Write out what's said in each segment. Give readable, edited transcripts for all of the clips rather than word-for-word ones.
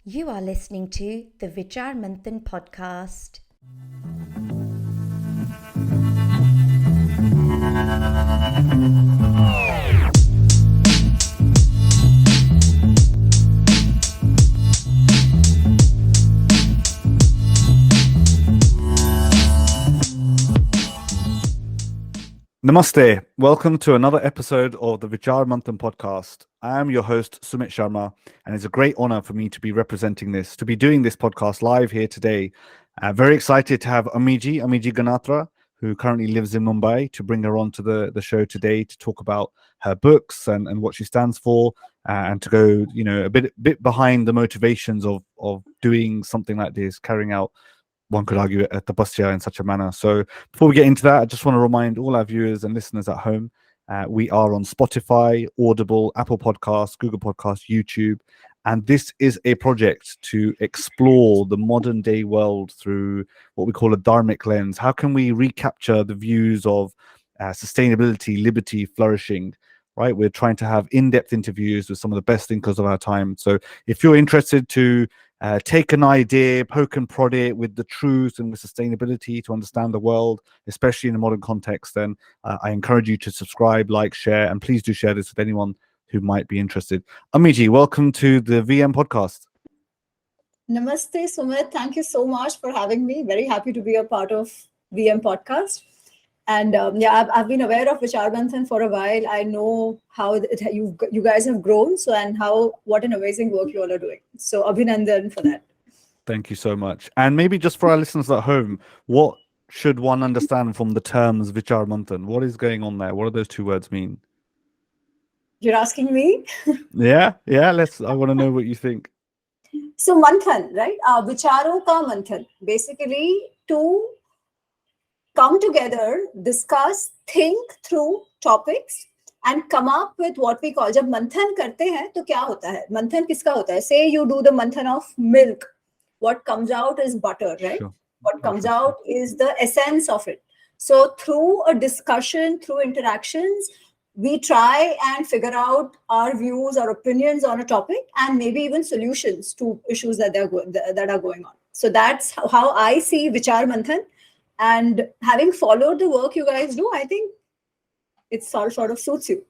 You are listening to the Vichaar Manthan podcast. Namaste. Welcome to another episode of the Vichaar Manthan podcast. I am your host, Sumit Sharma, and it's a great honor for me to be representing this, to be doing this podcast live here today. Very excited to have Ami Ji Ganatra, who currently lives in Mumbai, to bring her on to the show today to talk about her books and what she stands for, and to go, a bit behind the motivations of doing something like this, carrying out, one could argue, a tapasya in such a manner. So before we get into that, I just want to remind all our viewers and listeners at home, we are on Spotify, Audible, Apple Podcasts, Google Podcasts, YouTube, and this is a project to explore the modern day world through what we call a dharmic lens. How can we recapture the views of sustainability, liberty, flourishing? Right, we're trying to have in-depth interviews with some of the best thinkers of our time. So if you're interested to take an idea, poke and prod it with the truth and with sustainability to understand the world, especially in a modern context, then I encourage you to subscribe, like, share, and please do share this with anyone who might be interested. Ami Ji, welcome to the VM podcast. Namaste, Sumit. Thank you so much for having me. Very happy to be a part of VM podcast. And I've been aware of Vichaar Manthan for a while. I know how you guys have grown, and what an amazing work you all are doing. So Abhinandan for that. Thank you so much. And maybe just for our listeners at home, what should one understand from the terms Vichaar Manthan? What is going on there? What do those two words mean? You're asking me? Yeah. I want to know what you think. So Manthan, right? Vicharo ka Manthan. Basically, to come together, discuss, think through topics and come up with what we call, जब मंथन करते हैं तो क्या होता है? मंथन किसका होता है? Say you do the manthan of milk. What comes out is butter, right? Sure. What comes out is the essence of it. So through a discussion, through interactions, we try and figure out our views, our opinions on a topic, and maybe even solutions to issues that are going on. So that's how I see Vichaar Manthan. And having followed the work you guys do, I think it sort of suits you.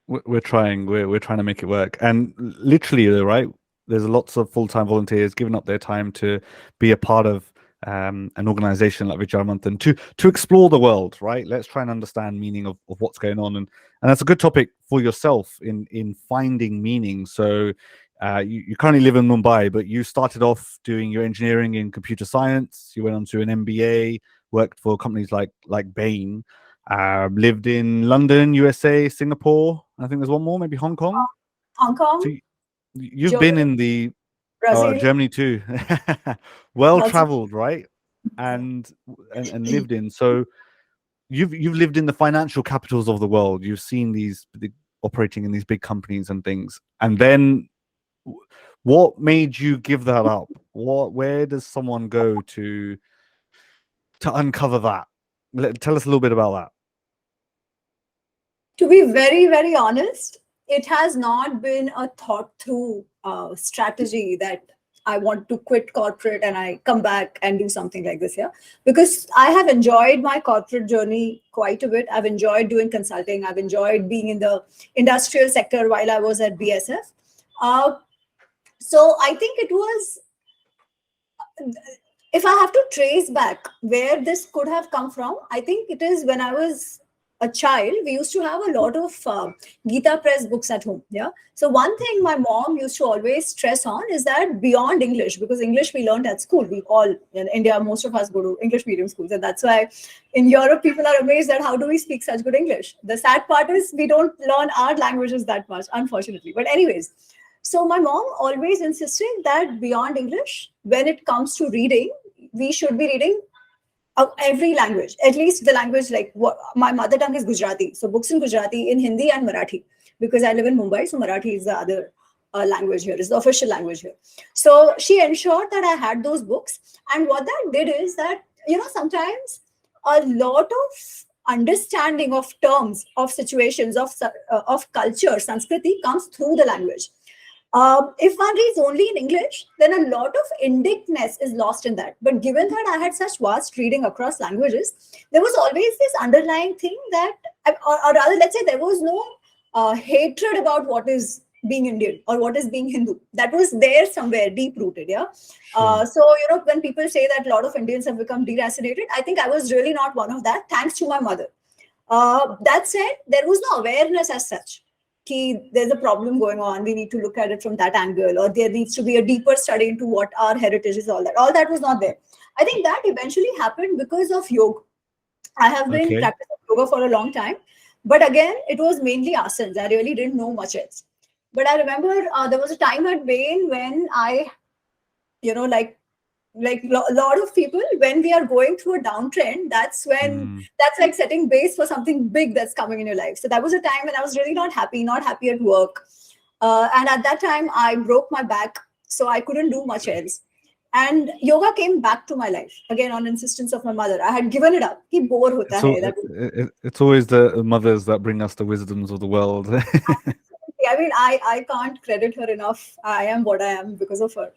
We're trying to make it work. And literally, right, there's lots of full-time volunteers giving up their time to be a part of an organization like Vichaar Manthan to explore the world, right? Let's try and understand meaning of what's going on. And that's a good topic for yourself in finding meaning. So you currently live in Mumbai, but you started off doing your engineering in computer science. You went on to an MBA, worked for companies like Bain, lived in London, USA, Singapore. I think there's one more, maybe Hong Kong. Hong Kong. So you've Germany, been in the Germany too. Well traveled, right? And lived in. So you've lived in the financial capitals of the world. You've seen these operating in these big companies and things. And then what made you give that up? Where does someone go to uncover that? Tell us a little bit about that. To be very, very honest, it has not been a thought through strategy that I want to quit corporate and I come back and do something like this here. Because I have enjoyed my corporate journey quite a bit. I've enjoyed doing consulting. I've enjoyed being in the industrial sector while I was at BSF. So I think it was, if I have to trace back where this could have come from, I think it is when I was a child, we used to have a lot of Gita Press books at home. Yeah. So one thing my mom used to always stress on is that beyond English, because English we learned at school, we all in India, most of us go to English medium schools. And that's why in Europe, people are amazed at how do we speak such good English. The sad part is we don't learn our languages that much, unfortunately. But anyways, so my mom always insisted that beyond English, when it comes to reading, we should be reading every language, at least the language like what my mother tongue is Gujarati. So books in Gujarati, in Hindi and Marathi, because I live in Mumbai. So Marathi is the other language here, is the official language here. So she ensured that I had those books. And what that did is that, sometimes a lot of understanding of terms, of situations, of culture, Sanskriti comes through the language. If one reads only in English, then a lot of Indicness is lost in that. But given that I had such vast reading across languages, there was always this underlying thing that, or rather, let's say there was no hatred about what is being Indian or what is being Hindu. That was there somewhere, deep rooted. Yeah. Sure. So, when people say that a lot of Indians have become deracinated, I think I was really not one of that, thanks to my mother. That said, there was no awareness as such. There's a problem going on, we need to look at it from that angle, or there needs to be a deeper study into what our heritage is. All that was not there. I think that eventually happened because of yoga. I have been Okay. practicing yoga for a long time, but again, it was mainly asanas. I really didn't know much else. But I remember there was a time at Bain when I, like a lot of people, when we are going through a downtrend, that's like setting base for something big that's coming in your life. So that was a time when I was really not happy at work, and at that time I broke my back, so I couldn't do much else, and yoga came back to my life again on insistence of my mother. I had given it up. Ki bore hota hai. It's always the mothers that bring us the wisdoms of the world. I mean, I can't credit her enough. I am what I am because of her.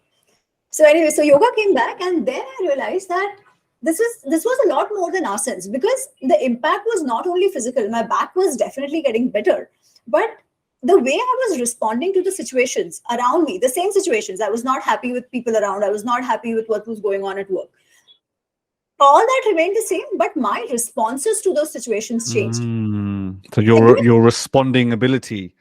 So anyway, so yoga came back, and then I realized that this was a lot more than asanas, because the impact was not only physical. My back was definitely getting better, but the way I was responding to the situations around me, the same situations, I was not happy with people around. I was not happy with what was going on at work. All that remained the same, but my responses to those situations changed. So your responding ability.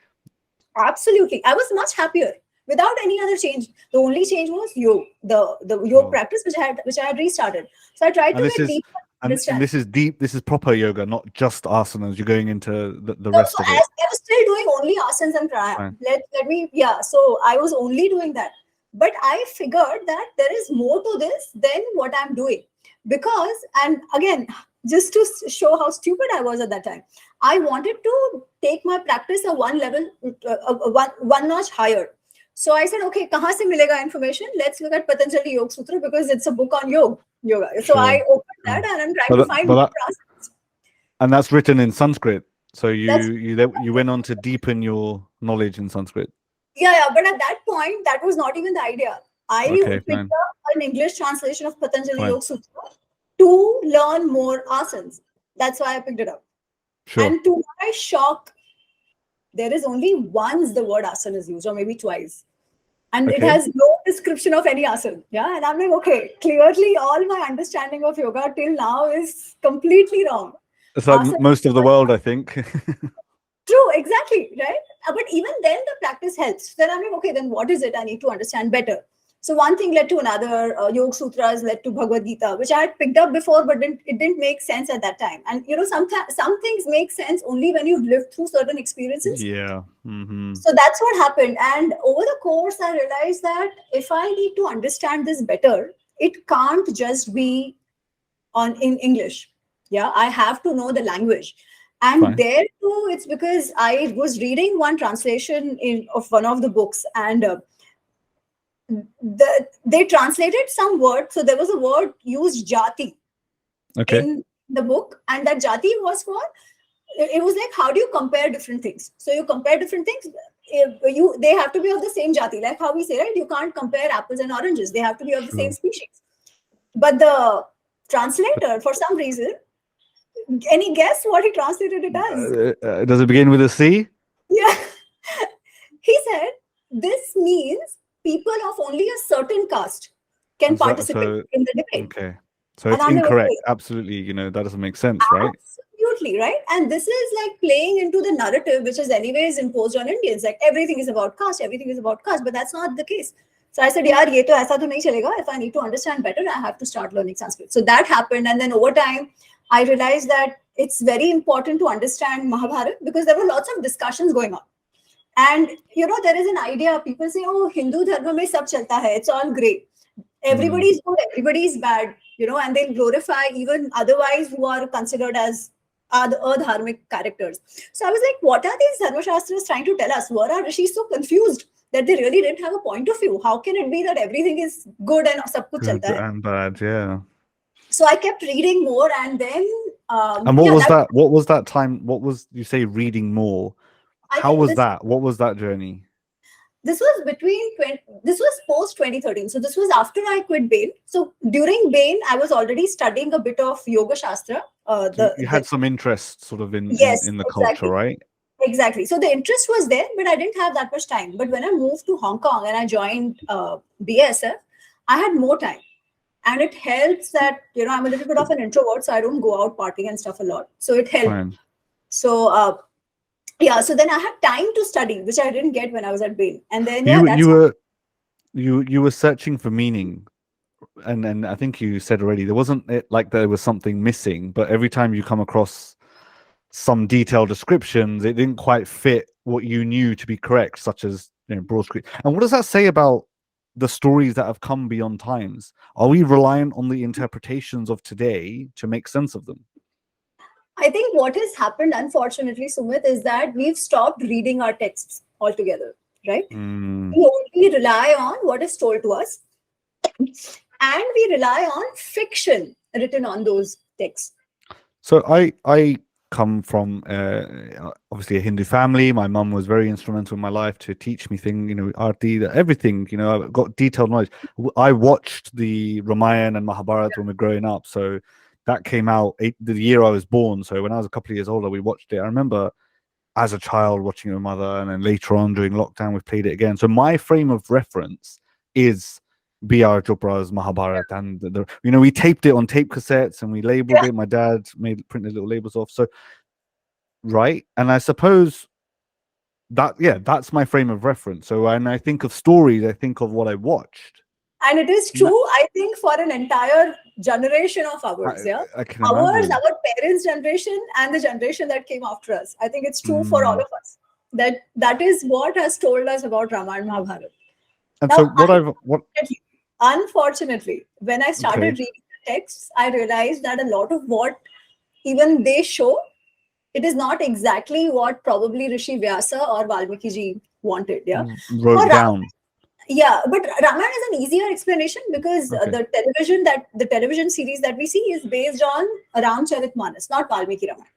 Absolutely, I was much happier without any other change. The only change was yoga, the yoga practice, which I had restarted. So I tried to get deeper. And this is deep. This is proper yoga, not just asanas. You're going into the No, rest so of it. I was still doing only asanas and pranayama. Let me, yeah. So I was only doing that, but I figured that there is more to this than what I'm doing, because, and again, just to show how stupid I was at that time, I wanted to take my practice a one level, one notch higher. So I said, okay, kahan se milega information? Let's look at Patanjali Yoga Sutra, because it's a book on yoga. So I opened that, and I'm trying to find more asanas. And that's written in Sanskrit. So you went on to deepen your knowledge in Sanskrit. Yeah. But at that point, that was not even the idea. I picked up an English translation of Patanjali Yoga Sutra to learn more asanas. That's why I picked it up. Sure. And to my shock, there is only once the word asana is used, or maybe twice. And it has no description of any asana. Yeah. And I'm like, okay, clearly all my understanding of yoga till now is completely wrong. It's like most of the world, I think. True, exactly, right? But even then the practice helps. Then I'm like, okay, then what is it I need to understand better? So one thing led to another. Yoga Sutras led to Bhagavad Gita, which I had picked up before, but it didn't make sense at that time. And some things make sense only when you've lived through certain experiences. Yeah. Mm-hmm. So that's what happened. And over the course, I realized that if I need to understand this better, it can't just be in English. Yeah, I have to know the language. And there too, it's because I was reading one translation of one of the books, and they translated some word. So there was a word used, jati, in the book, and that jati was for, it was like, how do you compare different things? So you compare different things. They have to be of the same jati, like how we say, right? You can't compare apples and oranges. They have to be of the same species. But the translator, for some reason, any guess what he translated it as? Does it begin with a C? Yeah. He said, this means people of only a certain caste can participate in the debate. Okay. So it's incorrect. Absolutely. That doesn't make sense, right? Absolutely, right? And this is like playing into the narrative, which is anyways imposed on Indians. Like everything is about caste, but that's not the case. So I said, yaar, ye to aisa to nahi chalega. If I need to understand better, I have to start learning Sanskrit. So that happened. And then over time, I realized that it's very important to understand Mahabharata, because there were lots of discussions going on. And, there is an idea. People say, oh, Hindu Dharma mein sab chalta hai. It's all great. Everybody is good, everybody is bad, and they'll glorify even otherwise who are considered as dharmic characters. So I was like, what are these Dharma Shastras trying to tell us? Were our rishis so confused that they really didn't have a point of view? How can it be that everything is good and sab kuch chalta hai? And bad, yeah. So I kept reading more, and then and what was that? What was that time? What was, you say, reading more? How was that? What was that journey? this was this was post 2013. So this was after I quit Bain. So during Bain, I was already studying a bit of Yoga Shastra. So you had some interest sort of Yes, in the culture, exactly. right? Exactly. So the interest was there, but I didn't have that much time. But when I moved to Hong Kong and I joined BSF, I had more time. And it helps that, I'm a little bit of an introvert, so I don't go out partying and stuff a lot. So it helped. Fine. So, so then I had time to study, which I didn't get when I was at Bain. And then, you were searching for meaning. And I think you said already, there wasn't like there was something missing, but every time you come across some detailed descriptions, it didn't quite fit what you knew to be correct, such as Broad Street. And what does that say about the stories that have come beyond times? Are we reliant on the interpretations of today to make sense of them? I think what has happened, unfortunately, Sumit, is that we've stopped reading our texts altogether, right? We only rely on what is told to us, and we rely on fiction written on those texts. So I come from obviously a Hindu family. My mum was very instrumental in my life to teach me things, arti, everything. I've got detailed knowledge. I watched the Ramayana and Mahabharata when we were growing up. So that came out the year I was born. So when I was a couple of years older, we watched it. I remember as a child watching it with my mother, and then later on during lockdown, we played it again. So my frame of reference is BR Chopra's Mahabharata, and we taped it on tape cassettes and we labeled it. My dad printed little labels off. So, right, and I suppose that's my frame of reference. So when I think of stories, I think of what I watched. And it is true, I think, for an entire generation of ours. I can imagine. Our parents' generation and the generation that came after us. I think it's true for all of us. That is what has told us about Ramayana and Mahabharata. And now, so unfortunately, when I started reading the texts, I realized that a lot of what even they show, it is not exactly what probably Rishi Vyasa or Valmiki ji wanted. Wrote down. Yeah, but Ramayana is an easier explanation because the television series that we see is based on Ramcharitmanas, not Valmiki Ramayana.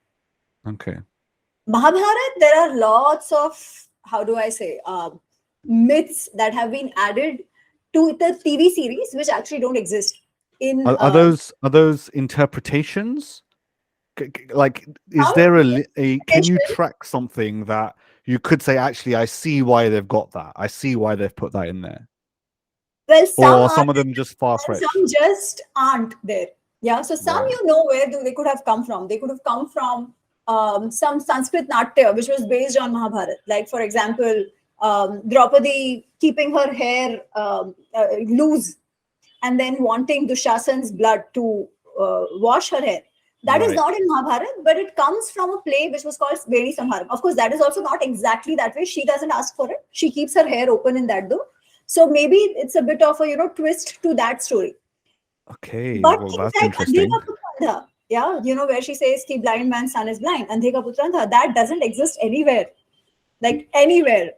Okay. Mahabharata, there are lots of, myths that have been added to the TV series, which actually don't exist. Are those interpretations? Like, is there can you track something that you could say, actually, I see why they've got that. I see why they've put that in there. Well, some of them just far-fetched. Some just aren't there. Yeah. So some, where they could have come from. They could have come from some Sanskrit Natya, which was based on Mahabharata. Like, for example, Draupadi keeping her hair loose and then wanting Dushasan's blood to wash her hair. That is not in Mahabharata, but it comes from a play which was called Veni Samharam. Of course, that is also not exactly that way. She doesn't ask for it. She keeps her hair open in that though. So maybe it's a bit of a twist to that story. Okay, but well, that's interesting. Where she says the blind man's son is blind, Andhe ka putra andha, that doesn't exist anywhere. Like anywhere,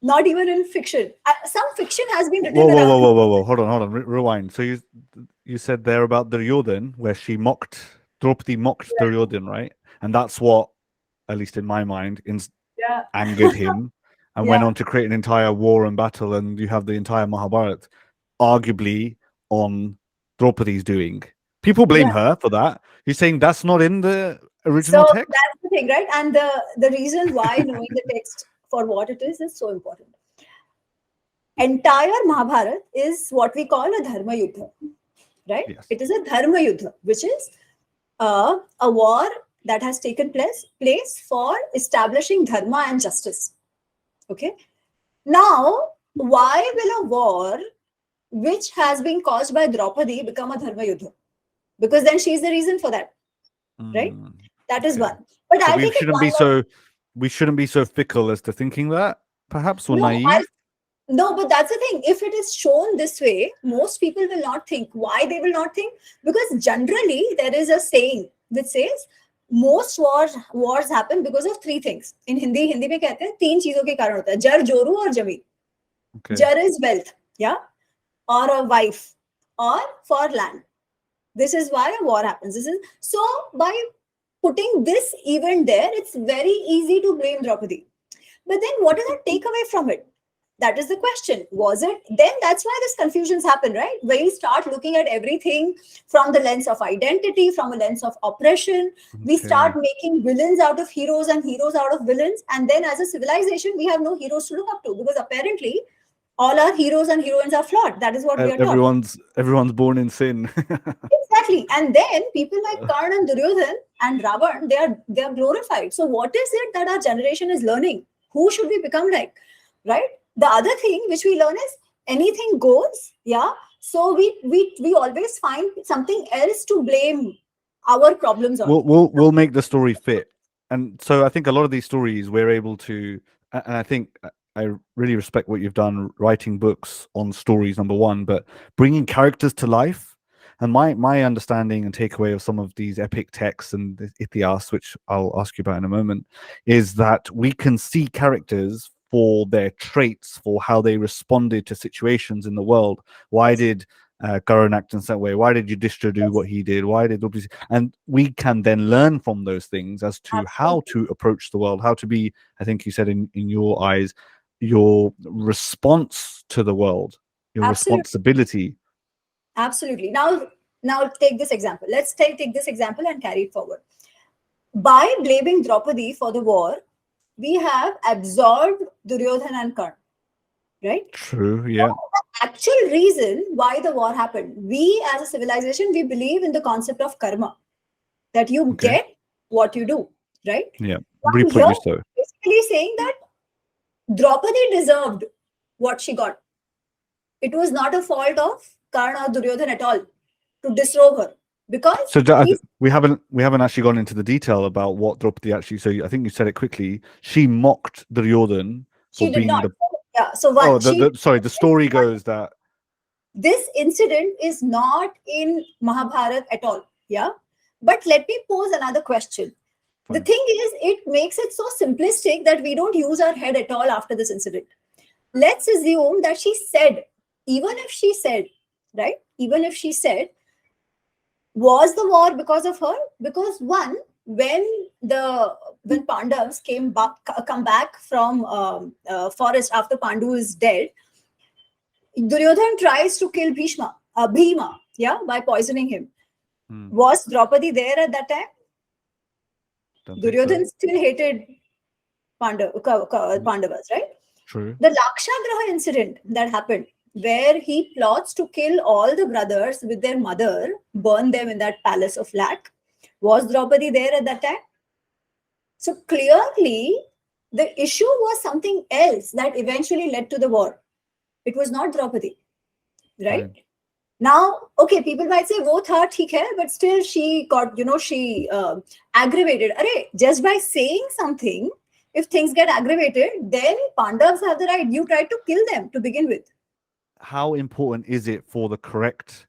not even in fiction. Some fiction has been written. Whoa! Hold on. Rewind. So you said there about Duryodhan, where Draupadi mocked Duryodhan, right? And that's what, at least in my mind, angered him, and went on to create an entire war and battle. And you have the entire Mahabharata, arguably on Draupadi's doing. People blame her for that. You're saying that's not in the original text? That's the thing, right? And the reason why knowing the text for what it is so important. Entire Mahabharata is what we call a Dharma Yuddha, right? Yes. It is a Dharma Yuddha, which is a war that has taken place for establishing Dharma and justice. Okay. Now, why will a war which has been caused by Draupadi become a Dharma Yuddha? Because then she's the reason for that, right? That is one. But so we shouldn't be so fickle as to thinking that, perhaps, or naive. No, but that's the thing. If it is shown this way, most people will not think. Why they will not think? Because generally there is a saying which says most wars happen because of three things. In Hindi में कहते हैं तीन चीजों के कारण होता है, जर, जोरू और जमीन. Jar is wealth, or a wife, or for land. This is why a war happens. So by putting this event there, it's very easy to blame Draupadi. But then what does that take away from it? That is the question. Was it? Then that's why this confusions happen, right? When we start looking at everything from the lens of identity, from a lens of oppression, we start making villains out of heroes and heroes out of villains. And then as a civilization, we have no heroes to look up to, because apparently all our heroes and heroines are flawed. That is what we are taught. Everyone's born in sin. Exactly. And then people like Karna and Duryodhan and Ravan, they are glorified. So what is it that our generation is learning? Who should we become like? Right? The other thing which we learn is anything goes. Yeah. So we always find something else to blame our problems on. We'll make the story fit. And so I think a lot of these stories we're able to, and I think I really respect what you've done writing books on stories, number one, but bringing characters to life. And my understanding and takeaway of some of these epic texts and the Ithihas, which I'll ask you about in a moment, is that we can see characters for their traits, for how they responded to situations in the world. Why did Karan act in that way? Why did Yudhishthira do what he did? Why did Draupadi? And we can then learn from those things as to how to approach the world, how to be, I think you said in your eyes, your response to the world, your responsibility. Absolutely. Now take this example. Let's take this example and carry it forward. By blaming Draupadi for the war, we have absorbed Duryodhan and Karna, right? True, yeah. The actual reason why the war happened, we as a civilization, we believe in the concept of karma, that you get what you do, right? Yeah, basically saying that Draupadi deserved what she got. It was not a fault of Karna or Duryodhan at all to disrobe her. Because we haven't actually gone into the detail about what Draupadi actually. So I think you said it quickly. She mocked Duryodhan for being the. Yeah. So what? The story goes that this incident is not in Mahabharata at all. Yeah. But let me pose another question. Fine. The thing is, it makes it so simplistic that we don't use our head at all after this incident. Let's assume that she said, even if she said, was the war because of her? Because one, when Pandavas come back from forest after Pandu is dead, Duryodhan tries to kill Bhima, by poisoning him. Was Draupadi there at that time? Duryodhan still hated Pandavas, right? True. The Rakshata incident that happened, where he plots to kill all the brothers with their mother, burn them in that palace of lac. Was Draupadi there at that time? So clearly, the issue was something else that eventually led to the war. It was not Draupadi, right? Right. Now, okay, people might say, "Wo tha, theek hai," but still she got, she aggravated. Just by saying something, if things get aggravated, then Pandavas have the right. You tried to kill them to begin with. How important is it for the correct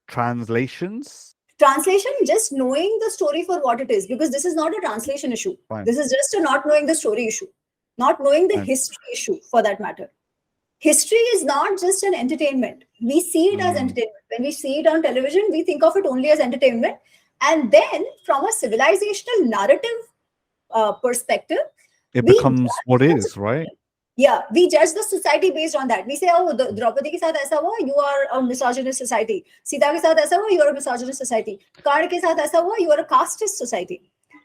translations? Translation, just knowing the story for what it is, because this is not a translation issue. Fine. This is just a not knowing the story issue, not knowing the history issue for that matter. History is not just an entertainment. We see it as entertainment. When we see it on television, we think of it only as entertainment. And then from a civilizational narrative perspective, it becomes what is, right? Yeah, we judge the society based on that. We say, oh, Draupadi ke saath aisa hua, you are a misogynist society. Sita ke saath aisa hua, you are a misogynist society. Karna ke saath aisa hua, you are a casteist society.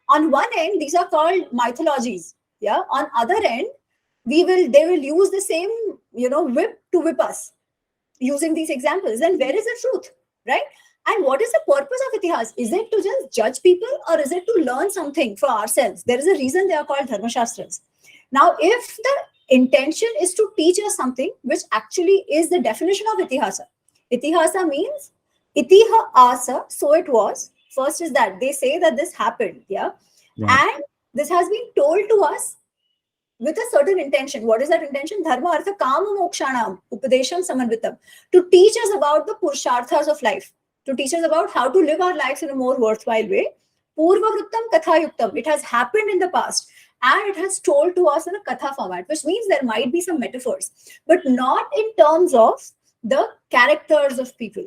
On one end, these are called mythologies. Yeah. On other end, they will use the same, whip to whip us using these examples. And where is the truth, right? And what is the purpose of Ithihas? Is it to just judge people, or is it to learn something for ourselves? There is a reason they are called Dharmashastras. Now, if the intention is to teach us something, which actually is the definition of Ithihasa. Ithihasa means Ithihasa, so it was. First is that they say that this happened, yeah, right. And this has been told to us with a certain intention. What is that intention? Dharma, artha, kama, mokshanam, upadesham, samanvitam. To teach us about the purusharthas of life, to teach us about how to live our lives in a more worthwhile way. Purvavrittam, kathayuktam. It has happened in the past. And it has told to us in a katha format, which means there might be some metaphors, but not in terms of the characters of people,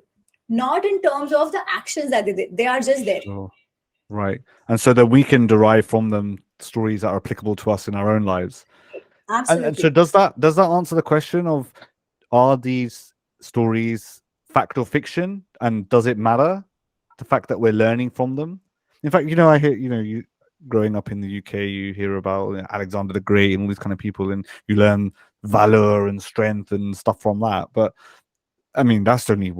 not in terms of the actions that they did. They are just there. Sure. Right. And so that we can derive from them stories that are applicable to us in our own lives. And so Absolutely. does that answer the question of, are these stories fact or fiction, and does it matter the fact that we're learning from them? In fact, I hear, you growing up in the UK, you hear about Alexander the Great and all these kind of people, and you learn valor and strength and stuff from that. But I mean, that's only a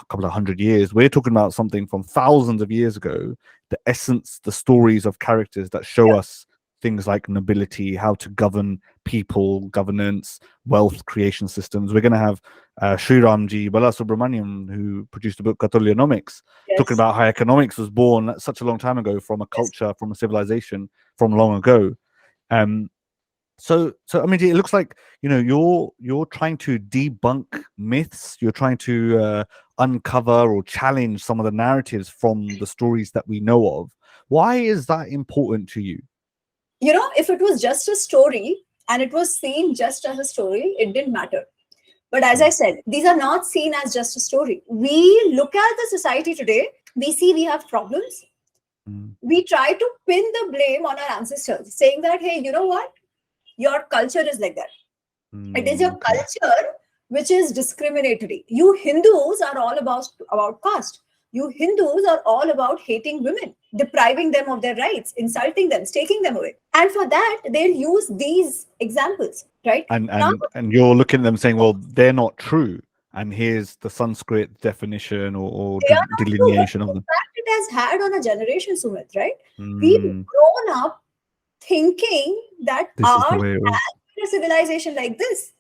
couple of 100 years. We're talking about something from thousands of years ago. The essence, the stories of characters that show us things like nobility, how to govern people, governance, wealth creation systems. We're going to have Shri Ram ji Balasubramaniam, who produced the book Katulyanomics, talking Yes. about how economics was born such a long time ago from a Yes. culture, from a civilization from long ago. So I mean, it looks like you're trying to debunk myths. You're trying to uncover or challenge some of the narratives from the stories that we know of. Why is that important to you? If it was just a story and it was seen just as a story, it didn't matter. But as I said, these are not seen as just a story. We look at the society today, we see we have problems. We try to pin the blame on our ancestors, saying that, hey, you know what? Your culture is like that. It is your Okay. culture which is discriminatory. You Hindus are all about caste. You Hindus are all about hating women, depriving them of their rights, insulting them, taking them away. And for that, they'll use these examples, right? And Now, and you're looking at them saying, well, they're not true. And here's the Sanskrit definition or they are not true, but delineation the of them. impact it has had on a generation, Sumit, right? We've Mm, grown up thinking that this is the ours way it was. has been a civilization like this.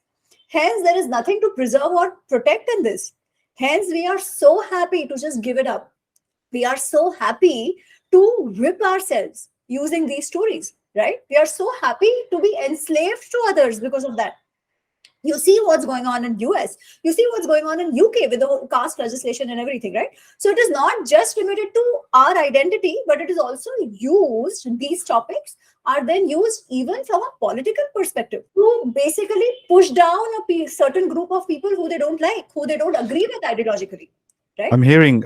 Hence, there is nothing to preserve or protect in this. Hence, we are so happy to just give it up. We are so happy to whip ourselves using these stories, right? We are so happy to be enslaved to others because of that. You see what's going on in US. You see what's going on in UK with the whole caste legislation and everything, right? So it is not just limited to our identity, but it is also used, these topics are then used even from a political perspective to basically push down a certain group of people who they don't like, who they don't agree with ideologically, right? I'm hearing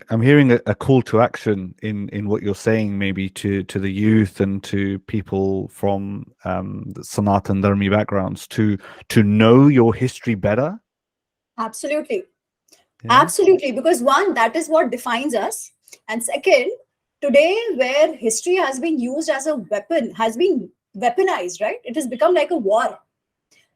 a call to action in what you're saying, maybe to the youth and to people from the Sanatan Dharma backgrounds to know your history better. Absolutely. Yeah. Absolutely. Because one, that is what defines us. And second, today, where history has been used as a weapon, has been weaponized, right? It has become like a war.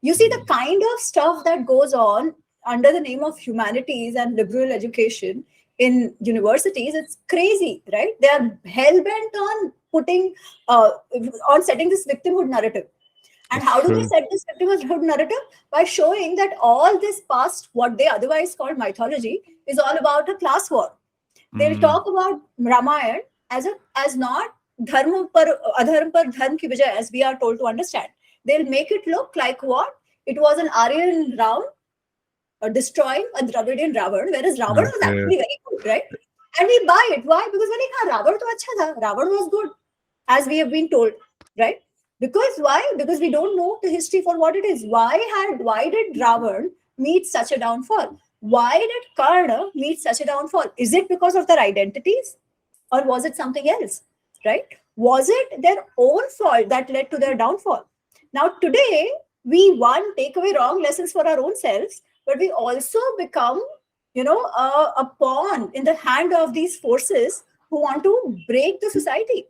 You see the kind of stuff that goes on under the name of humanities and liberal education in universities, it's crazy, right? They are hell-bent on on setting this victimhood narrative. And That's how do they true. set this victimhood narrative? By showing that all this past, what they otherwise call mythology, is all about a class war. They'll talk about Ramayana as not dharma par adharma par dharma ki vijay, as we are told to understand. They'll make it look like what? It was an Aryan Ram destroying a Dravidian Ravan, whereas Ravan was Okay. actually very good, right? And we buy it. Why? Because we're like, Ravan to acha tha. Ravan was good, as we have been told, right? Because why? Because we don't know the history for what it is. Why did Ravan meet such a downfall? Why did Karna meet such a downfall? Is it because of their identities? Or was it something else? Right? Was it their own fault that led to their downfall? Now, today, we one take away wrong lessons for our own selves, but we also become, a pawn in the hand of these forces who want to break the society.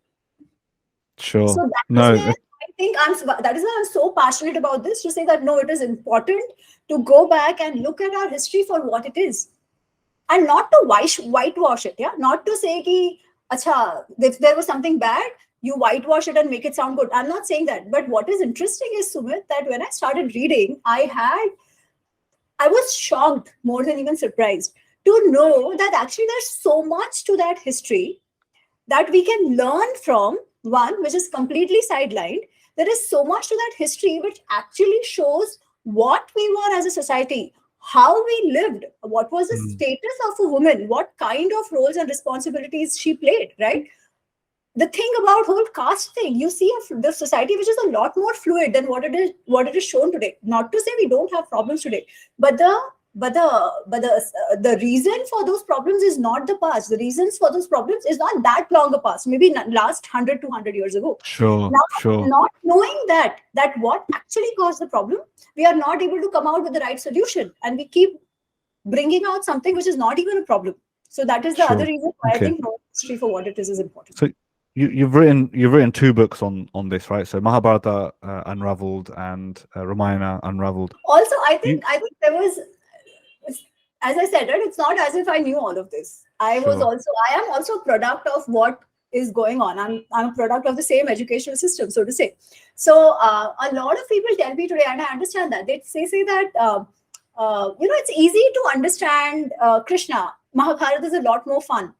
So Sure. that is where No. I think that is why I'm so passionate about this, to say that no, it is important to go back and look at our history for what it is, and not to whitewash it. Yeah, not to say ki, acha, if there was something bad, you whitewash it and make it sound good. I'm not saying that. But what is interesting is, Sumit, that when I started reading, I was shocked more than even surprised to know that actually there's so much to that history that we can learn from, one which is completely sidelined. There is so much to that history which actually shows what we were as a society, how we lived, what was the status of a woman, what kind of roles and responsibilities she played, right? The thing about whole caste thing, you see the society which is a lot more fluid than what it is shown today. Not to say we don't have problems today, but the but the reason for those problems is not the past. The reasons for those problems is not that long a past, maybe last 100 200 years ago. Sure, Now, sure. not knowing that what actually caused the problem, we are not able to come out with the right solution, and we keep bringing out something which is not even a problem. So that is the other reason why I think knowing history for what it is important. So you've written 2 books on this, right? So Mahabharata Unravelled and Ramayana Unravelled. Also, I think there was, as I said, right, it's not as if I knew all of this. I am also a product of what is going on. I'm a product of the same educational system, so to say. So a lot of people tell me today, and I understand that they say that it's easy to understand Krishna. Mahabharata is a lot more fun,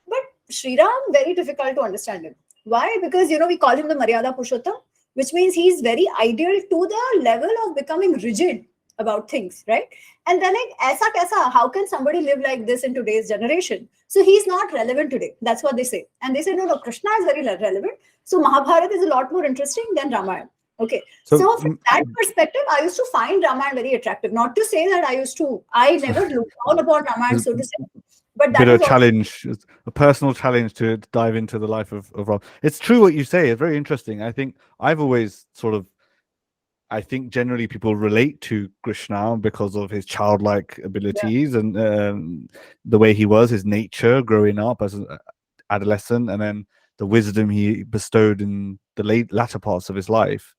but Shri Ram, very difficult to understand him. Why? Because we call him the Maryada Purushottam, which means he's very ideal to the level of becoming rigid about things, right? And then like, aisa kaisa, how can somebody live like this in today's generation? So he's not relevant today. That's what they say. And they say, no, Krishna is very relevant. So Mahabharata is a lot more interesting than Ramayana. Okay. So from that perspective, I used to find Ramayana very attractive. Not to say that I never looked down upon Ramayana, so to say. But that is a challenge, a personal challenge to dive into the life of Ram. It's true what you say. It's very interesting. I think I've always I think generally people relate to Krishna because of his childlike abilities and the way he was, his nature growing up as an adolescent, and then the wisdom he bestowed in the latter parts of his life.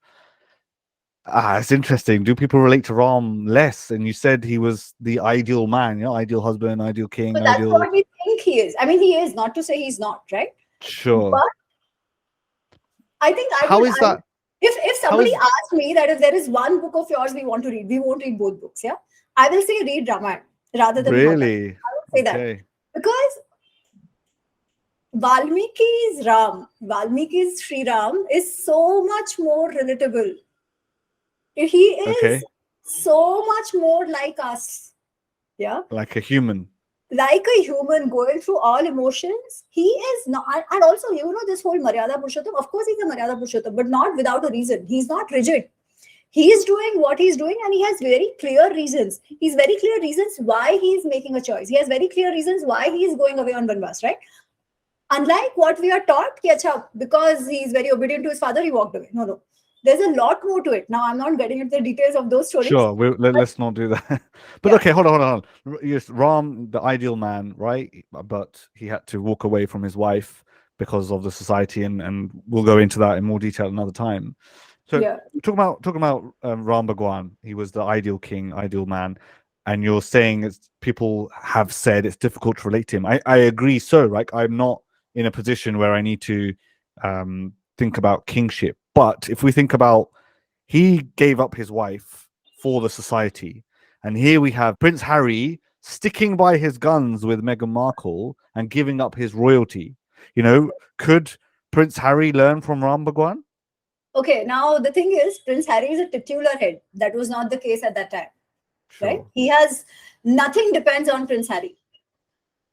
It's interesting. Do people relate to Ram less? And you said he was the ideal man, ideal husband, ideal king. But that's what we think he is. I mean, he is, not to say he's not, right? Sure. But I think that? If somebody asked me that if there is one book of yours we want to read, we won't read both books, yeah? I will say read Ramayana rather than really? Mahabharata. I would say that. Because Valmiki's Ram, Valmiki's Shri Ram is so much more relatable. He is so much more like us. Yeah. Like a human. Like a human going through all emotions. He is not, and also, this whole Maryada Purushottam, of course he's a Maryada Purushottam, but not without a reason. He's not rigid. He is doing what he's doing, and he has very clear reasons. He's very clear reasons why he's making a choice. He has very clear reasons why he is going away on Vanvas, right? Unlike what we are taught, because he's very obedient to his father, he walked away. No. There's a lot more to it. Now, I'm not getting into the details of those stories. Sure, let's not do that. But okay, hold on. Yes, Ram, the ideal man, right? But he had to walk away from his wife because of the society, and we'll go into that in more detail another time. So talking about Ram Bhagwan, he was the ideal king, ideal man, and you're saying people have said it's difficult to relate to him. I agree. So, right, I'm not in a position where I need to think about kingship. But if we think about, he gave up his wife for the society, and here we have Prince Harry sticking by his guns with Meghan Markle and giving up his royalty. Could Prince Harry learn from Ram Bhagwan? Okay, now the thing is, Prince Harry is a titular head. That was not the case at that time, right? He has nothing depends on Prince Harry.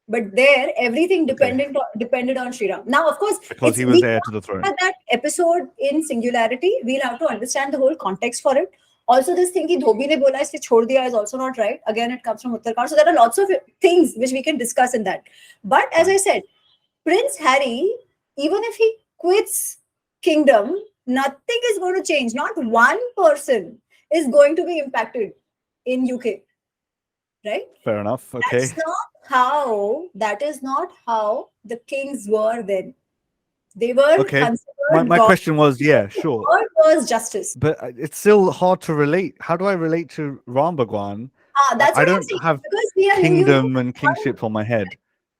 But there, everything depended on Shri Ram. Now, of course, because he was heir to the throne. That episode in singularity, we'll have to understand the whole context for it. Also, this thing ki Dhobi ne bola iske chhod diya is also not right. Again, it comes from Uttarakhand. So there are lots of things which we can discuss in that. But as I said, Prince Harry, even if he quits kingdom, nothing is going to change. Not one person is going to be impacted in UK. Right? Fair enough. Okay. That is not how the kings were then. They were considered my question was, sure. God was justice. But it's still hard to relate. How do I relate to Ram Bhagwan? That's I don't have kingdom and kingship on my head.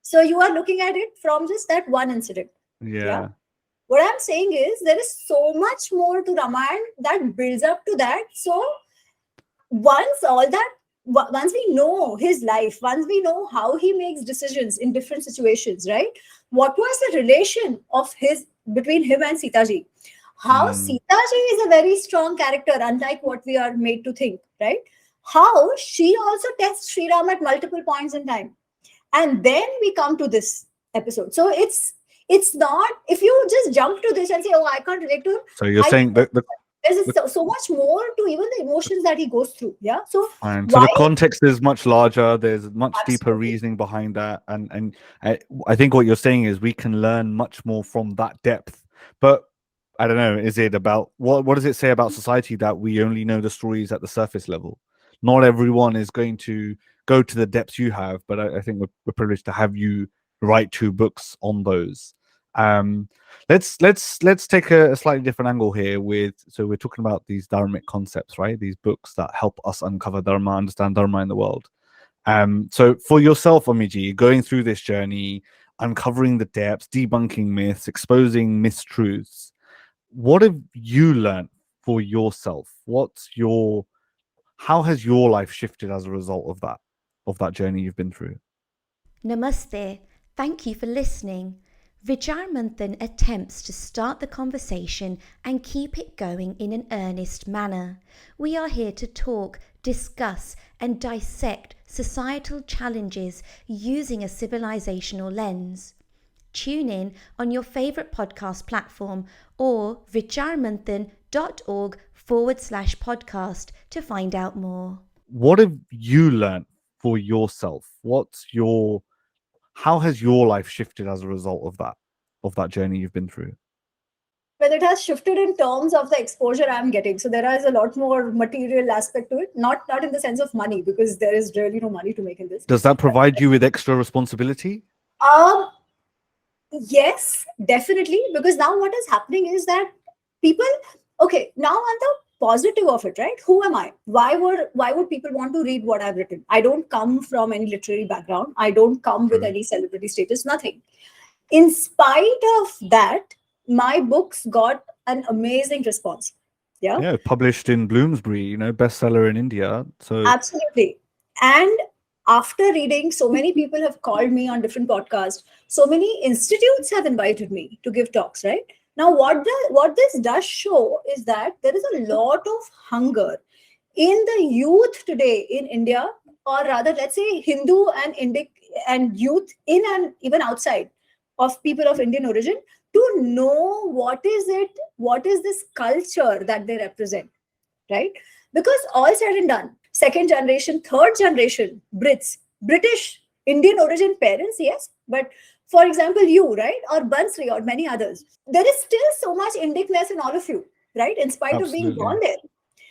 So you are looking at it from just that one incident. Yeah. What I'm saying is there is so much more to Ramayana that builds up to that. So once we know his life, once we know how he makes decisions in different situations, right? What was the relation of between him and Sita ji? How Sita ji is a very strong character, unlike what we are made to think, right? How she also tests Shri Ram at multiple points in time. And then we come to this episode. So it's not, if you just jump to this and say, oh, I can't relate to him. So you're saying that There's so much more to even the emotions that he goes through. Yeah. So Fine. So why? the context is much larger. There's much deeper Absolutely. reasoning behind that, and I think what you're saying is we can learn much more from that depth. But I don't know. Is it about what does it say about society that we only know the stories at the surface level? Not everyone is going to go to the depths you have, but I think we're privileged to have you write 2 books on those. Um, let's take a slightly different angle here. So we're talking about these dharmic concepts, right? These books that help us uncover dharma, understand dharma in the world. So for yourself, Ami Ji, going through this journey, uncovering the depths, debunking myths, exposing mistruths, what have you learned for yourself? How has your life shifted as a result of that journey you've been through? Namaste. Thank you for listening. Vichaar Manthan attempts to start the conversation and keep it going in an earnest manner. We are here to talk, discuss, and dissect societal challenges using a civilizational lens. Tune in on your favorite podcast platform or vichaarmanthan.org/podcast to find out more. What have you learned for yourself? How has your life shifted as a result of that journey you've been through? Well, it has shifted in terms of the exposure I'm getting. So there is a lot more material aspect to it, not in the sense of money, because there is really no money to make in this. Does that provide you with extra responsibility? Um, yes, definitely, because now what is happening is that people, okay, now on the positive of it, right? Who am I? Why would people want to read what I've written? I don't come from any literary background. I don't come with any celebrity status, nothing. In spite of that, my books got an amazing response. Yeah, published in Bloomsbury, bestseller in India. So Absolutely. And after reading, so many people have called me on different podcasts. So many institutes have invited me to give talks, right? Now, what this does show is that there is a lot of hunger in the youth today in India, or rather, let's say Hindu and Indic and youth in and even outside of people of Indian origin, to know what is this culture that they represent, right? Because all said and done, second generation, third generation British, Indian origin parents, yes, but for example, you, right, or Bansri or many others, there is still so much Indicness in all of you, right, in spite of being born absolutely. there.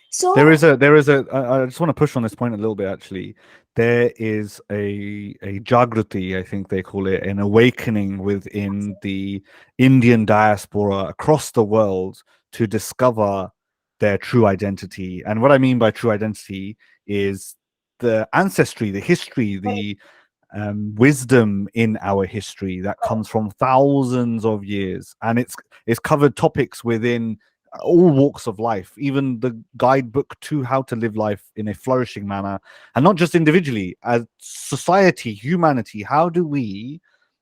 So There is a I just want to push on this point a little bit actually. There is a Jagruti, I think they call it, an awakening within the Indian diaspora across the world to discover their true identity. And what I mean by true identity is the ancestry, the history, the wisdom in our history that comes from thousands of years, and it's covered topics within all walks of life, even the guidebook to how to live life in a flourishing manner, and not just individually, as society, humanity. How do we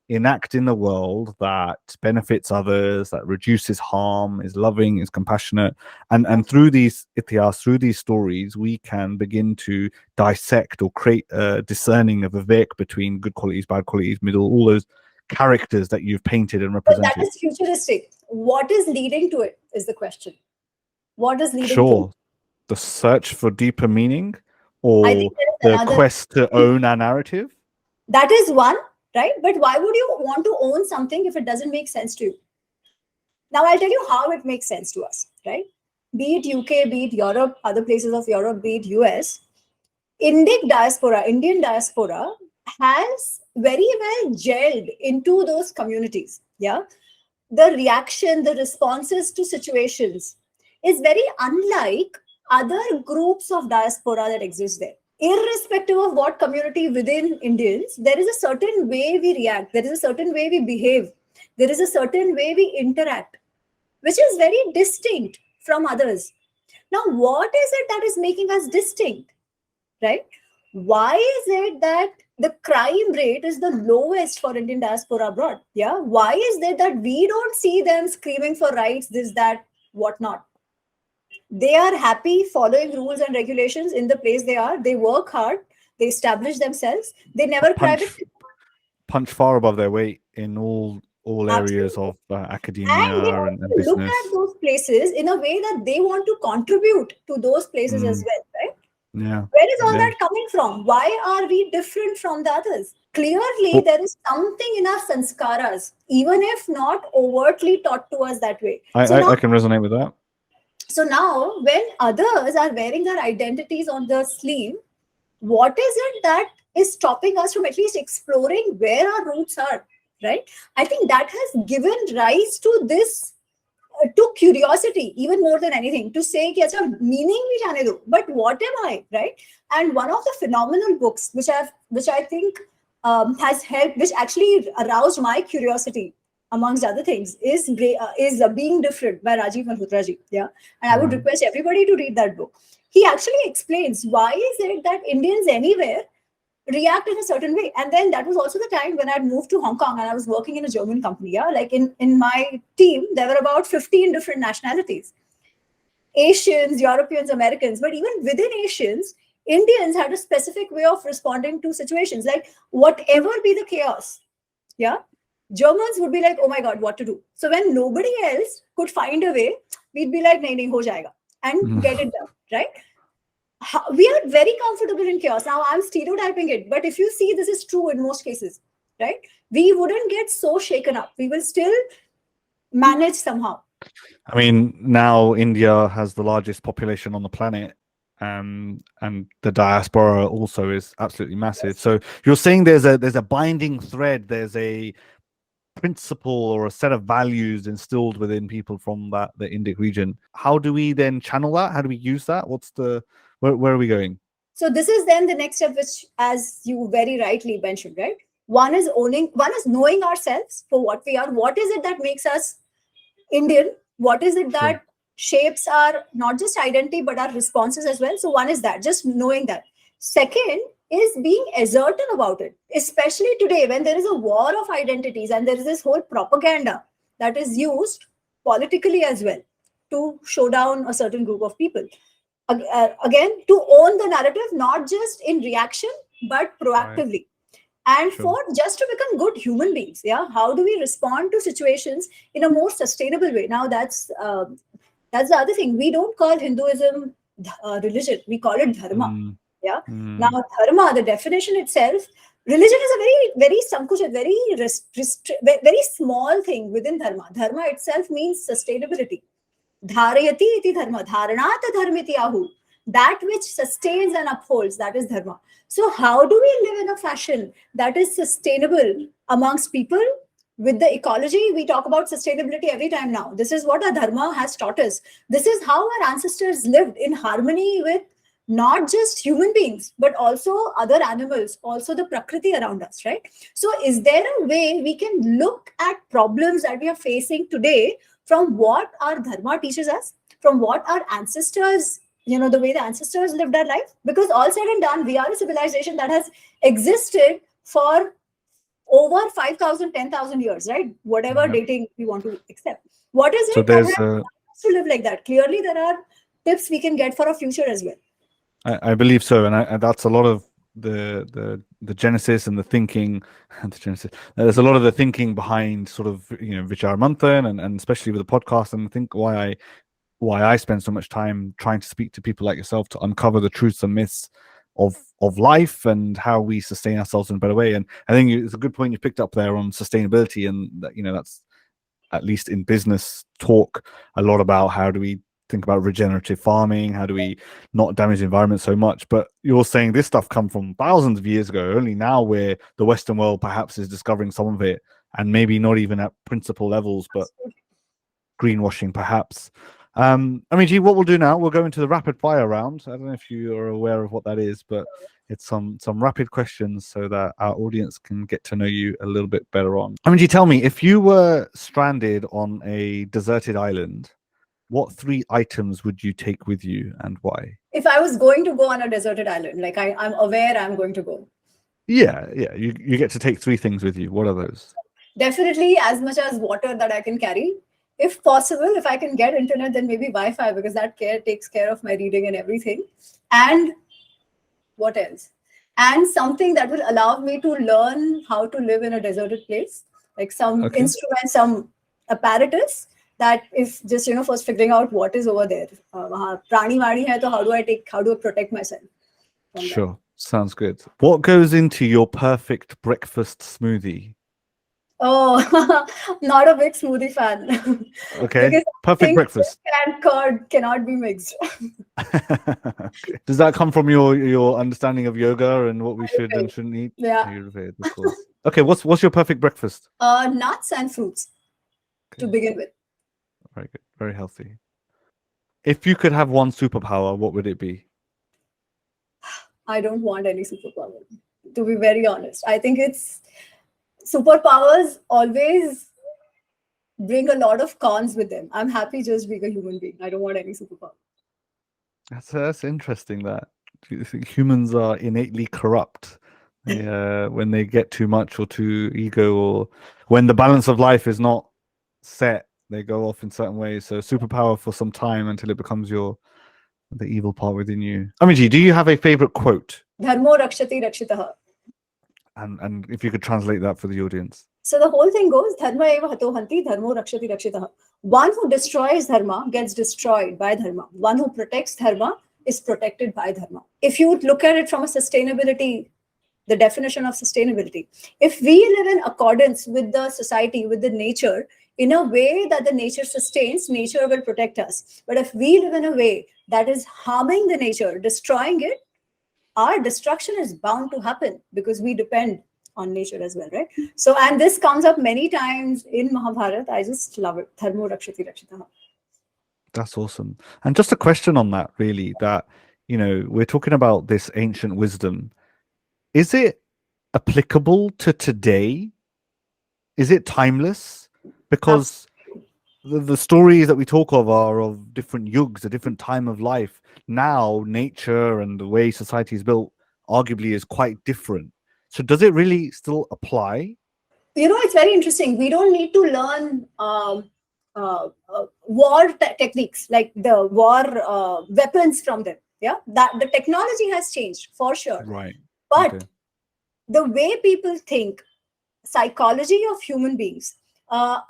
enact in the world that benefits others, that reduces harm, is loving, is compassionate, and through these Ithihas, through these stories, we can begin to dissect or create a discerning of a vivek between good qualities, bad qualities, middle, all those characters that you've painted and but that represented. is futuristic. What is leading to it is the question. What is leading to it? Sure, the search for deeper meaning, I or think there is the another. quest to own our narrative. That is one, right? But why would you want to own something if it doesn't make sense to you? Now, I'll tell you how it makes sense to us, right? Be it UK, be it Europe, other places of Europe, be it US, Indian diaspora has very well gelled into those communities. Yeah. The reaction, the responses to situations is very unlike other groups of diaspora that exist there. Irrespective of what community within Indians, there is a certain way we react, there is a certain way we behave, there is a certain way we interact, which is very distinct from others. Now, what is it that is making us distinct, right? Why is it that the crime rate is the lowest for Indian diaspora abroad? Yeah. Why is it that we don't see them screaming for rights, this, that, whatnot? They are happy following rules and regulations in the place they are. They work hard. They establish themselves. They never cry. Punch far above their weight in all all areas of academia And they want and to look business. at those places in a way that they want to contribute to those places as Mm, well, right? yeah, Where is all yeah. that coming from? Why are we different from the others? Clearly, Well, there is something in our sanskaras, even if not overtly taught to us that way. I can resonate with that. So now, when others are wearing their identities on the sleeve, what is it that is stopping us from at least exploring where our roots are, right? I think that has given rise to this, to curiosity even more than anything, to say कि अच्छा meaning भी जाने दो, but what am I, right? And one of the phenomenal books which I think has helped, which actually aroused my curiosity amongst other things, is Being Different by Rajiv Malhotra ji. Yeah, and I would Mhm. request everybody to read that book. He actually explains why is it that Indians anywhere react in a certain way. And then that was also the time when I'd moved to Hong Kong and I was working in a German company. Yeah, like in my team, there were about 15 different nationalities: Asians, Europeans, Americans. But even within Asians, Indians had a specific way of responding to situations. Like, whatever be the chaos, yeah, Germans would be like, oh my God, what to do? So when nobody else could find a way, we'd be like, nahi, nahi, ho jayega, and get it done, right? We are very comfortable in chaos. Now, I'm stereotyping it, but if you see, this is true in most cases, right? We wouldn't get so shaken up. We will still manage somehow. I mean, now India has the largest population on the planet, and the diaspora also is absolutely massive. So you're saying there's a binding thread, there's a principle or a set of values instilled within people from the Indic region. How do we then channel that? How do we use that? Where are we going? So this is then the next step, which, as you very rightly mentioned, right? One is knowing ourselves for what we are. What is it that makes us Indian? What is it Sure. that shapes our not just identity but our responses as well? So one is that, just knowing that. Second is being assertive about it, especially today when there is a war of identities and there is this whole propaganda that is used politically as well to show down a certain group of people. Again, to own the narrative, not just in reaction but Right. proactively, and Sure. for just to become good human beings. Yeah, how do we respond to situations in a more sustainable way? Now that's the other thing. We don't call Hinduism religion, we call it dharma. Mm, Yeah, now mm, dharma, the definition itself, religion is a very sankuchit, very small thing within dharma. Dharma itself means sustainability. Dharayati iti dharma, dharanat dharmiti ahu. That which sustains and upholds, that is dharma. So, how do we live in a fashion that is sustainable amongst people? With the ecology, we talk about sustainability every time now. This is what our dharma has taught us. This is how our ancestors lived in harmony with not just human beings, but also other animals, also the prakriti around us, right? So, is there a way we can look at problems that we are facing today from what our dharma teaches us, from what our ancestors, the way the ancestors lived their life? Because all said and done, we are a civilization that has existed for over 5,000, 10,000 years, right? Whatever yeah. dating we want to accept. What is So it that would there's have us to live like that? Clearly, there are tips we can get for our future as well. I believe so, and that's a lot of the genesis and the thinking, the genesis. There's a lot of the thinking behind sort of Vichaar Manthan, and especially with the podcast. And I think why I spend so much time trying to speak to people like yourself to uncover the truths and myths of life and how we sustain ourselves in a better way. And I think it's a good point you picked up there on sustainability, and that, that's at least in business talk a lot about how do we think about regenerative farming, how do we not damage the environment so much. But you're saying this stuff come from thousands of years ago, only now where the Western world perhaps is discovering some of it, and maybe not even at principle levels, but greenwashing perhaps. I mean, G, what we'll do now, we'll go into the rapid fire round. I don't know if you are aware of what that is, but it's some rapid questions so that our audience can get to know you a little bit better on. I mean, G, tell me, if you were stranded on a deserted island, what 3 items would you take with you and why? If I was going to go on a deserted island, like I'm aware I'm going to go. Yeah, you get to take 3 things with you. What are those? Definitely as much as water that I can carry. If possible, if I can get internet, then maybe Wi-Fi, because that takes care of my reading and everything. And what else? And something that will allow me to learn how to live in a deserted place. like some Okay. instrument, some apparatus that if just first figuring out what is over there. Prani vani hai, so how do I protect myself from that? Sure. Sounds good. What goes into your perfect breakfast smoothie? Oh, not a big smoothie fan. Okay. Because Perfect things breakfast. and curd cannot be mixed. Does that come from your understanding of yoga and what we should and shouldn't eat? Yeah. Ayurveda, of course. Okay, what's your perfect breakfast? Nuts and fruits to Okay. begin with. Very good. Very healthy. If you could have one superpower, what would it be? I don't want any superpower, to be very honest. I think it's superpowers always bring a lot of cons with them. I'm happy just being a human being. I don't want any superpower. That's interesting. That you think humans are innately corrupt. When they get too much or too ego, or when the balance of life is not set, they go off in certain ways. So superpower for some time until it becomes the evil part within you. Ami Ji, do you have a favorite quote? Dharmo Rakshati Rakshitah. And if you could translate that for the audience. So the whole thing goes, Dharma eva hato hanti, Dharmo Rakshati Rakshitah. One who destroys Dharma gets destroyed by Dharma. One who protects Dharma is protected by Dharma. If you look at it from a sustainability, the definition of sustainability, if we live in accordance with the society, with the nature, in a way that the nature sustains, nature will protect us. But if we live in a way that is harming the nature, destroying it, our destruction is bound to happen because we depend on nature as well, right? So, and this comes up many times in Mahabharata. I just love it. Dharmo Rakshati Rakshitah. That's awesome. And just a question on that, really, that, we're talking about this ancient wisdom. Is it applicable to today? Is it timeless? Because the stories that we talk of are of different yugs, a different time of life. Now, nature and the way society is built arguably is quite different. So does it really still apply? It's very interesting. We don't need to learn war techniques, like the war weapons from them. Yeah, that the technology has changed for sure. Right. But Okay. the way people think, psychology of human beings,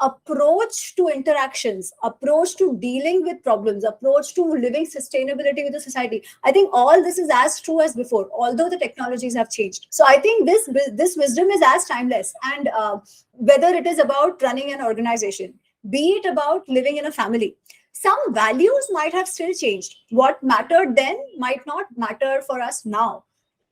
approach to interactions, approach to dealing with problems, approach to living sustainability with the society, I think all this is as true as before, although the technologies have changed. So I think this wisdom is as timeless. And whether it is about running an organization, be it about living in a family, some values might have still changed. What mattered then might not matter for us now.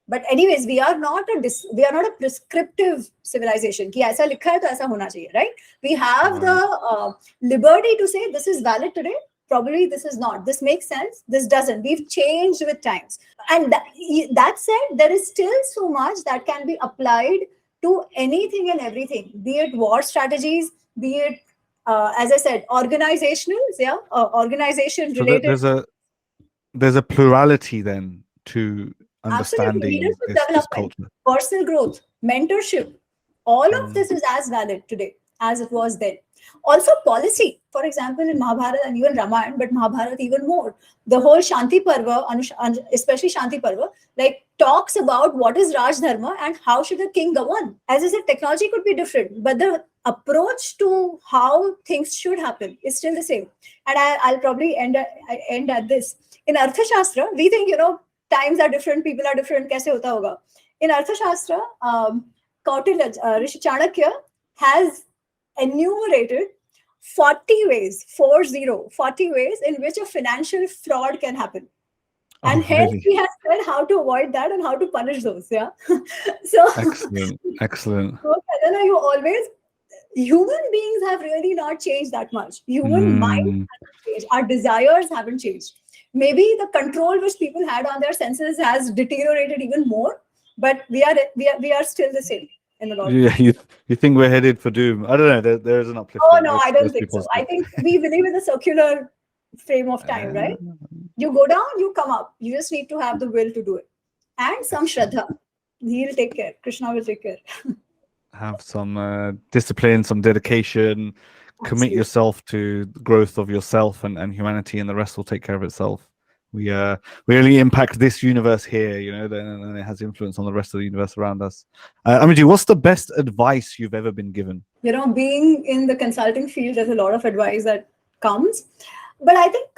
But anyways, we are not a prescriptive civilization ki aisa likha hai to aisa hona chahiye, right? We have the liberty to say this is valid today, probably this is not, this makes sense, this doesn't. We've changed with times. And that said, there is still so much that can be applied to anything and everything, be it war strategies, be it as I said, organizational, organization related. So there's a plurality then to Absolutely, understanding leadership this development, culture. personal growth, mentorship, all of this is as valid today as it was then. Also, policy, for example, in Mahabharata and even Ramayana, but Mahabharata even more. The whole Shanti Parva, especially Shanti Parva, like talks about what is Raj Dharma and how should a king govern. As I said, technology could be different, but the approach to how things should happen is still the same. And I'll probably end at this. In Arthashastra, we think, times are different, people are different, kaise hota hoga. In Arthashastra, Kautilya, Rishi Chanakya has enumerated 40 ways, 40 ways in which a financial fraud can happen. And hence Really? he has said how to avoid that and how to punish those. Yeah. So Excellent. So, you always, human beings have really not changed that much. Human mind hasn't changed. Our desires haven't changed. Maybe the control which people had on their senses has deteriorated even more, but we are still the same in a lot of Yeah, you think we're headed for doom? I don't know. There's an uplifting. Oh no, I don't let's be think so. positive. I think we believe in a circular frame of time, right? You go down, you come up. You just need to have the will to do it. And some Shraddha. He'll take care. Krishna will take care. Have some discipline, some dedication, commit Absolutely. yourself to the growth of yourself and humanity, and the rest will take care of itself. We only impact this universe here, then it has influence on the rest of the universe around us. Ami Ji, what's the best advice you've ever been given? Being in the consulting field, there's a lot of advice that comes. But I think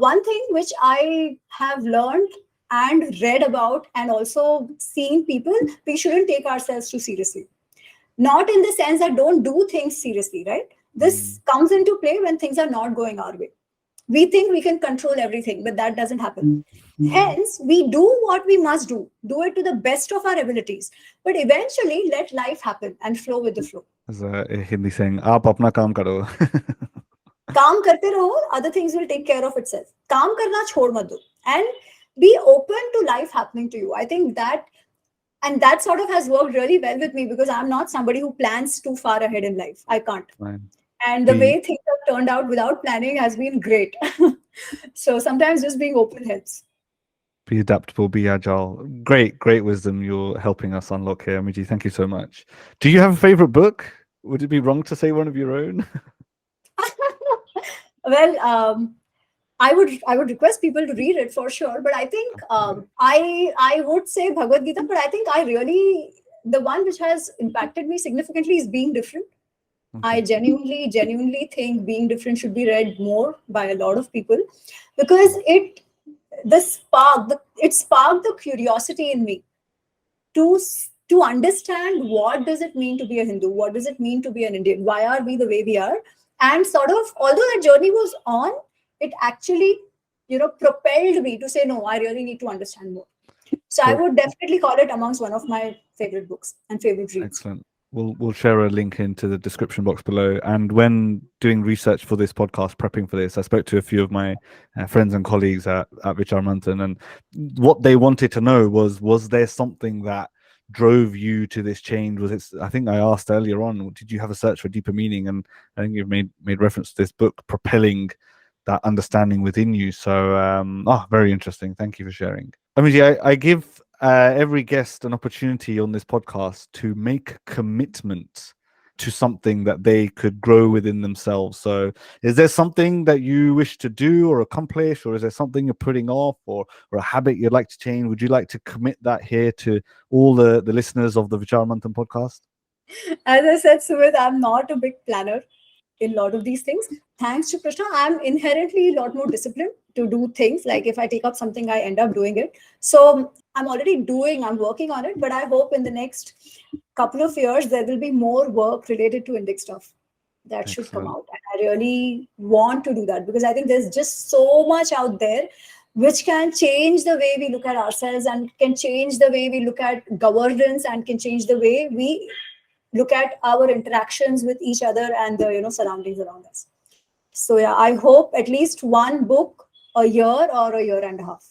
one thing which I have learned and read about and also seen people, we shouldn't take ourselves too seriously. Not in the sense that don't do things seriously, right? This comes into play when things are not going our way. We think we can control everything, but that doesn't happen. Hence, we do what we must do it to the best of our abilities. But eventually, let life happen and flow with the flow. As a Hindi saying, "Aap apna kaam karo." Kaam karte raho, other things will take care of itself. Kaam karna chhod mat do. And be open to life happening to you. I think that, and that sort of has worked really well with me because I'm not somebody who plans too far ahead in life. I can't. Right. And the way things have turned out without planning has been great. So sometimes just being open helps. Be adaptable, be agile. Great wisdom you're helping us unlock here, Ami Ji. Thank you so much. Do you have a favorite book? Would it be wrong to say one of your own? Well, I would request people to read it for sure, but I think I would say Bhagavad Gita, but I think the one which has impacted me significantly is Being Different. Okay. I genuinely think Being Different should be read more by a lot of people because it sparked the curiosity in me to understand what does it mean to be a Hindu, what does it mean to be an Indian, why are we the way we are, and sort of, although that journey was on, it actually propelled me to say, no, I really need to understand more. So I would definitely call it amongst one of my favorite books and favorite reads. Excellent. We'll share a link into the description box below. And when doing research for this podcast, prepping for this, I spoke to a few of my friends and colleagues at Vichaar Manthan, and what they wanted to know was there something that drove you to this change? I think I asked earlier on, did you have a search for deeper meaning? And I think you've made reference to this book propelling that understanding within you. So very interesting. Thank you for sharing. Ami Ji, I give every guest an opportunity on this podcast to make commitment to something that they could grow within themselves. So is there something that you wish to do or accomplish, or is there something you're putting off, or a habit you'd like to change? Would you like to commit that here to all the listeners of the Vichaar Manthan podcast? As I said, Sumit, I'm not a big planner in a lot of these things. Thanks to Krishna, I'm inherently a lot more disciplined to do things. Like if I take up something, I end up doing it. So I'm working on it, but I hope in the next couple of years, there will be more work related to Indic stuff that should come out. And I really want to do that because I think there's just so much out there which can change the way we look at ourselves and can change the way we look at governance and can change the way we look at our interactions with each other and the surroundings around us. So yeah, I hope at least one book a year or a year and a half.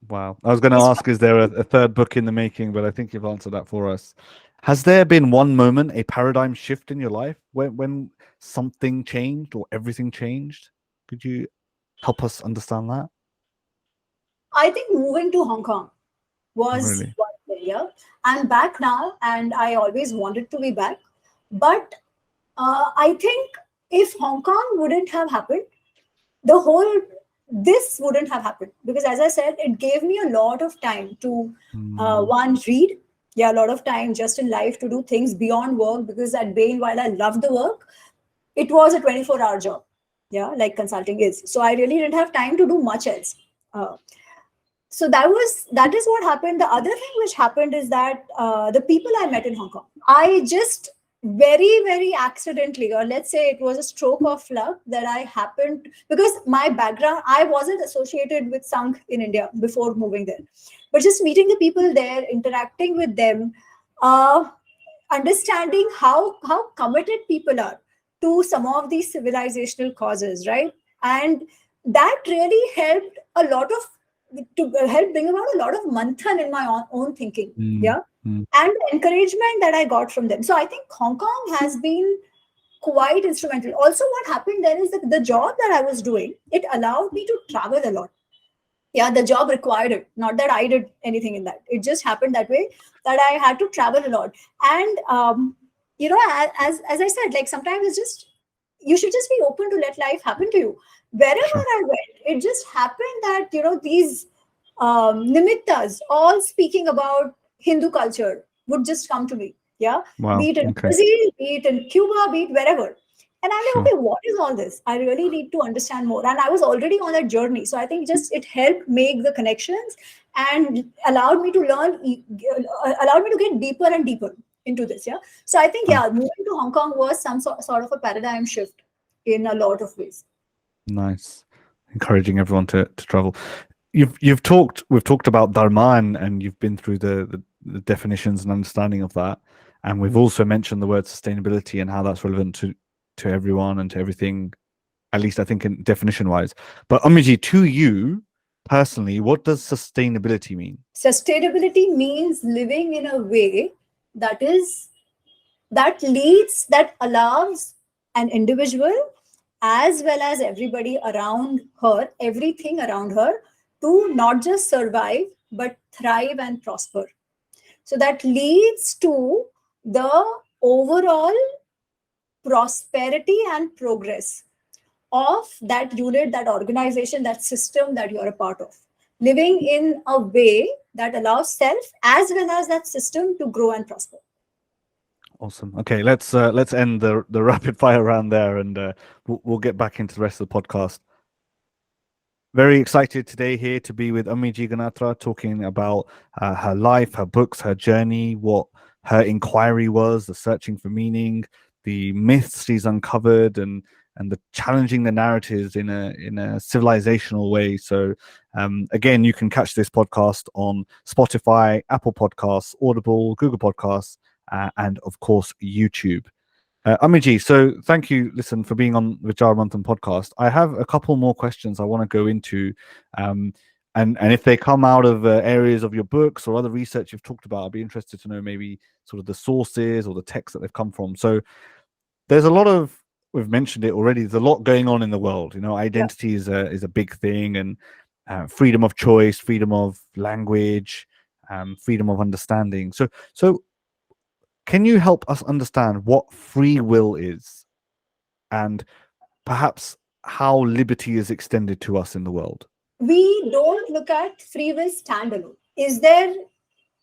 Wow. I was going to ask, is there a third book in the making? But I think you've answered that for us. Has there been one moment, a paradigm shift in your life when something changed or everything changed? Could you help us understand that? I think moving to Hong Kong was one area. I'm back now and I always wanted to be back. But I think if Hong Kong wouldn't have happened, this wouldn't have happened. Because as I said, it gave me a lot of time to, read. Yeah, a lot of time just in life to do things beyond work. Because at Bain, while I loved the work, it was a 24-hour job. Yeah, like consulting is. So I really didn't have time to do much else. So that is what happened. The other thing which happened is that the people I met in Hong Kong, I just very, very accidentally, or let's say it was a stroke of luck that I happened, because my background, I wasn't associated with Sangh in India before moving there. But just meeting the people there, interacting with them, understanding how committed people are to some of these civilizational causes, right? And that really helped to help bring about a lot of manthan in my own thinking. And the encouragement that I got from them. So I think Hong Kong has been quite instrumental. Also, what happened then is that the job that I was doing, it allowed me to travel a lot. Yeah, the job required it. Not that I did anything in that. It just happened that way that I had to travel a lot. And, as I said, like sometimes it's just, you should just be open to let life happen to you. Wherever Sure. I went, it just happened that, these nimittas, all speaking about Hindu culture, would just come to me. Yeah. Wow. Be it in Okay. Brazil, be it in Cuba, be it wherever. And I'm like, Sure. okay, what is all this? I really need to understand more. And I was already on that journey. So I think just it helped make the connections and allowed me to learn, allowed me to get deeper and deeper into this. Yeah. So I think, Fine. yeah, moving to Hong Kong was some sort of a paradigm shift in a lot of ways. Nice. Encouraging everyone to travel. We've talked about Dharma, and you've been through the definitions and understanding of that. And we've also mentioned the word sustainability and how that's relevant to everyone and to everything, at least I think in definition wise. But Amiji, to you personally, what does sustainability mean? Sustainability means living in a way that that allows an individual as well as everybody around her, everything around her, to not just survive but thrive and prosper. So that leads to the overall prosperity and progress of that unit, that organization, that system that you're a part of. Living in a way that allows self as well as that system to grow and prosper. Awesome. Okay, let's end the rapid fire round there, and we'll get back into the rest of the podcast. Very excited today here to be with Ami Ji Ganatra, talking about her life, her books, her journey, what her inquiry was, the searching for meaning, the myths she's uncovered, and the challenging the narratives in a civilizational way. So again, you can catch this podcast on Spotify, Apple Podcasts, Audible, Google Podcasts, and of course YouTube. Amiji, so thank you, listen, for being on Vichaar Manthan podcast. I have a couple more questions I want to go into, and if they come out of areas of your books or other research you've talked about, I'd be interested to know maybe sort of the sources or the texts that they've come from. So there's a lot of, we've mentioned it already, there's a lot going on in the world. Identity is a big thing, and freedom of choice, freedom of language, freedom of understanding. So can you help us understand what free will is, and perhaps how liberty is extended to us in the world? We don't look at free will standalone. Is there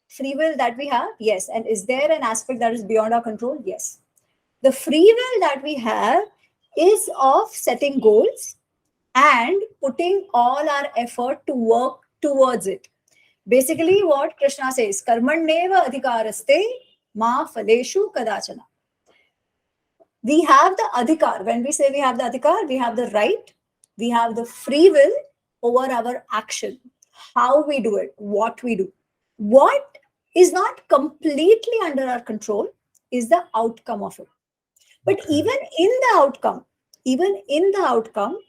free will that we have? Yes. And is there an aspect that is beyond our control? Yes. The free will that we have is of setting goals and putting all our effort to work towards it. Basically, what Krishna says, karmanneva adhikaraste ma phaleshu kadachana. We have the adhikar. When we say we have the adhikar, we have the right, we have the free will over our action, how we do it, what we do. What is not completely under our control is the outcome of it. But even in the outcome,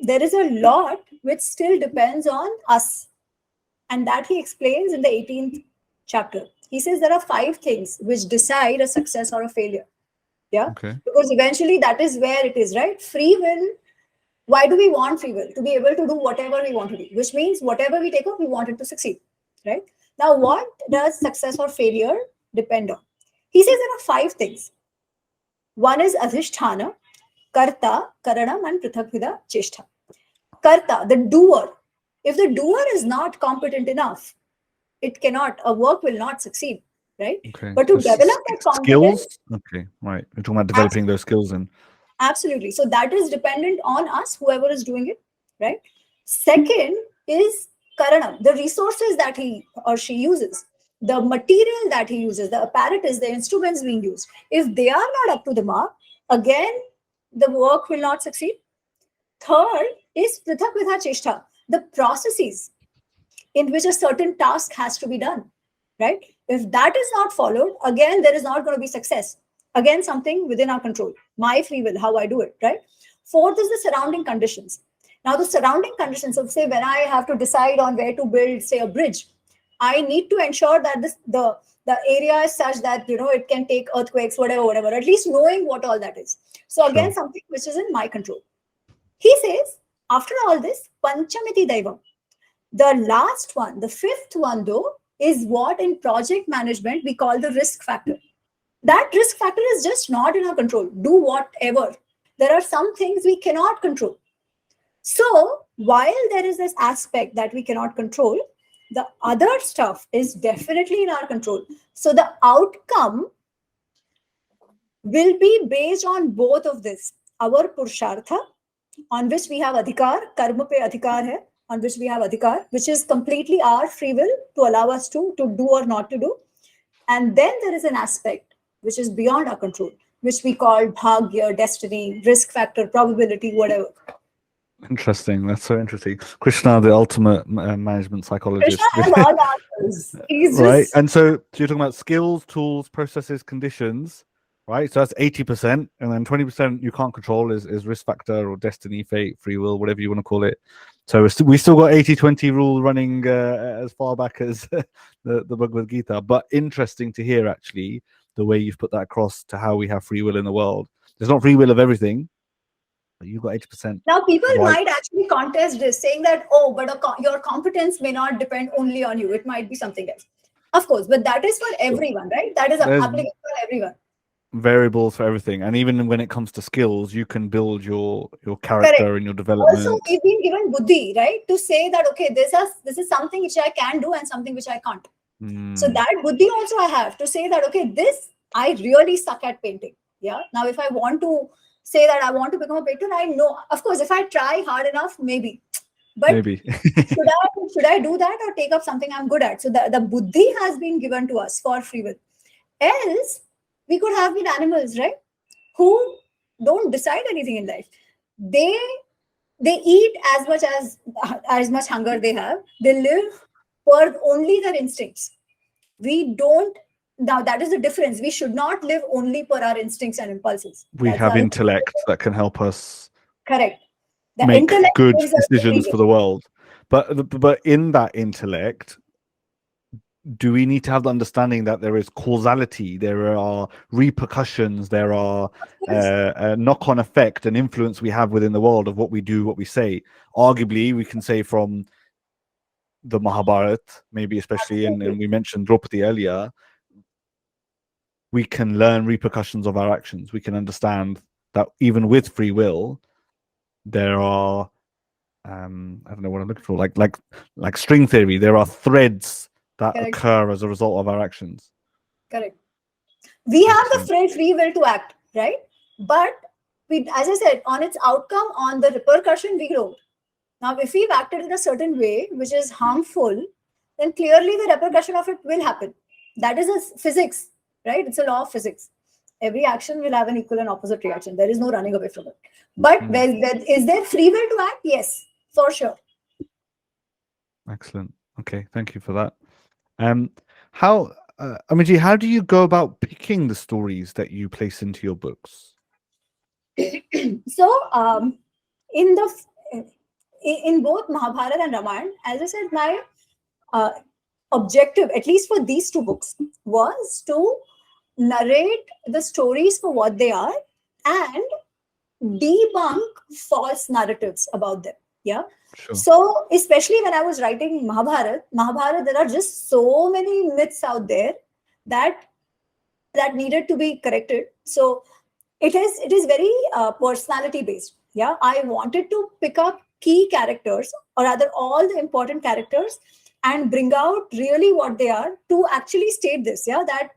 there is a lot which still depends on us. And that he explains in the 18th chapter. He says there are 5 things which decide a success or a failure. Yeah. Okay. Because eventually that is where it is, right? Free will. Why do we want free will? To be able to do whatever we want to do, which means whatever we take up, we want it to succeed, right? Now, what does success or failure depend on? He says there are 5 things. One is adhishthana, karta, karanam, and prithakvida cheshtha. Karta, the doer. If the doer is not competent enough, a work will not succeed, right? Okay. But to So develop that competence, skills. Okay, right. We're talking about developing those skills in. absolutely. So that is dependent on us, whoever is doing it, right? Second is karanam, the resources that he or she uses, the material that he uses, the apparatus, the instruments being used. If they are not up to the mark, again, the work will not succeed. Third is prithakvida cheshtha, the processes in which a certain task has to be done, right? If that is not followed, again, there is not going to be success. Again, something within our control, my free will, how I do it, right? Fourth is the surrounding conditions. Now, the surrounding conditions, so say when I have to decide on where to build, say, a bridge, I need to ensure that the area is such that, it can take earthquakes, whatever, at least knowing what all that is. So again, Sure. something which is in my control. He says, after all this, panchamiti daivam. The last one, the 5th one, though, is what in project management we call the risk factor. That risk factor is just not in our control. Do whatever. There are some things we cannot control. So while there is this aspect that we cannot control, the other stuff is definitely in our control. So the outcome will be based on both of this. Our Purushartha, on which we have adhikar, karma pe adhikar hai, on which we have adhikar, which is completely our free will to allow us to do or not to do. And then there is an aspect which is beyond our control, which we call bhagya, destiny, risk factor, probability, whatever. Interesting. That's so interesting. Krishna, the ultimate management psychologist. Krishna has all the answers. He's Right. just And so you're talking about skills, tools, processes, conditions, right? So that's 80%. And then 20% you can't control is risk factor or destiny, fate, free will, whatever you want to call it. So we still got 80-20 rule running as far back as the Bhagavad Gita. But interesting to hear, actually, the way you've put that across to how we have free will in the world. There's not free will of everything. You got 80%. Now, people Why? might actually contest this, saying that, oh, but your competence may not depend only on you. It might be something else. Of course, but that is for everyone, right? That is There's applicable for everyone. variables for everything. And even when it comes to skills, you can build your character Correct. and your development. Also, we've been given buddhi, right? To say that, okay, this is something which I can do and something which I can't. So that buddhi also I have to say that, okay, this, I really suck at painting. Yeah. Now, if I want to say that I want to become a painter, I know, of course, if I try hard enough, maybe. But Maybe. should I do that or take up something I'm good at? So the buddhi has been given to us for free will. Else, we could have been animals, right? Who don't decide anything in life. They eat as much hunger they have. They live for only their instincts. We don't. Now that is the difference. We should not live only for our instincts and impulses. We That's have our- intellect that can help us Correct. The make intellect good gives us decisions free for will. the world. But in that intellect, do we need to have the understanding that there is causality, there are repercussions, there are a knock-on effect and influence we have within the world of what we do, what we say? Arguably, we can say from the Mahabharata, maybe especially, and we mentioned Draupadi earlier, we can learn repercussions of our actions. We can understand that even with free will, there are I don't know what I'm looking for, like string theory. There are threads that Correct. occur as a result of our actions. Correct. We have the Excellent. free will to act, right? But we, as I said, on its outcome, on the repercussion, we don't. Now, if we've acted in a certain way which is harmful, then clearly the repercussion of it will happen. That is a physics, right? It's a law of physics. Every action will have an equal and opposite reaction. There is no running away from it. But is there free will to act? Yes, for sure. Excellent. Okay, thank you for that. How, Ami Ji, how do you go about picking the stories that you place into your books? So, in both Mahabharata and Ramayana, as I said, my objective, at least for these two books, was to narrate the stories for what they are and debunk false narratives about them. Yeah. Sure. So, especially when I was writing Mahabharata, there are just so many myths out there that needed to be corrected. So, it is very personality based. Yeah, I wanted to pick up key characters, or rather all the important characters, and bring out really what they are to actually state this. Yeah, that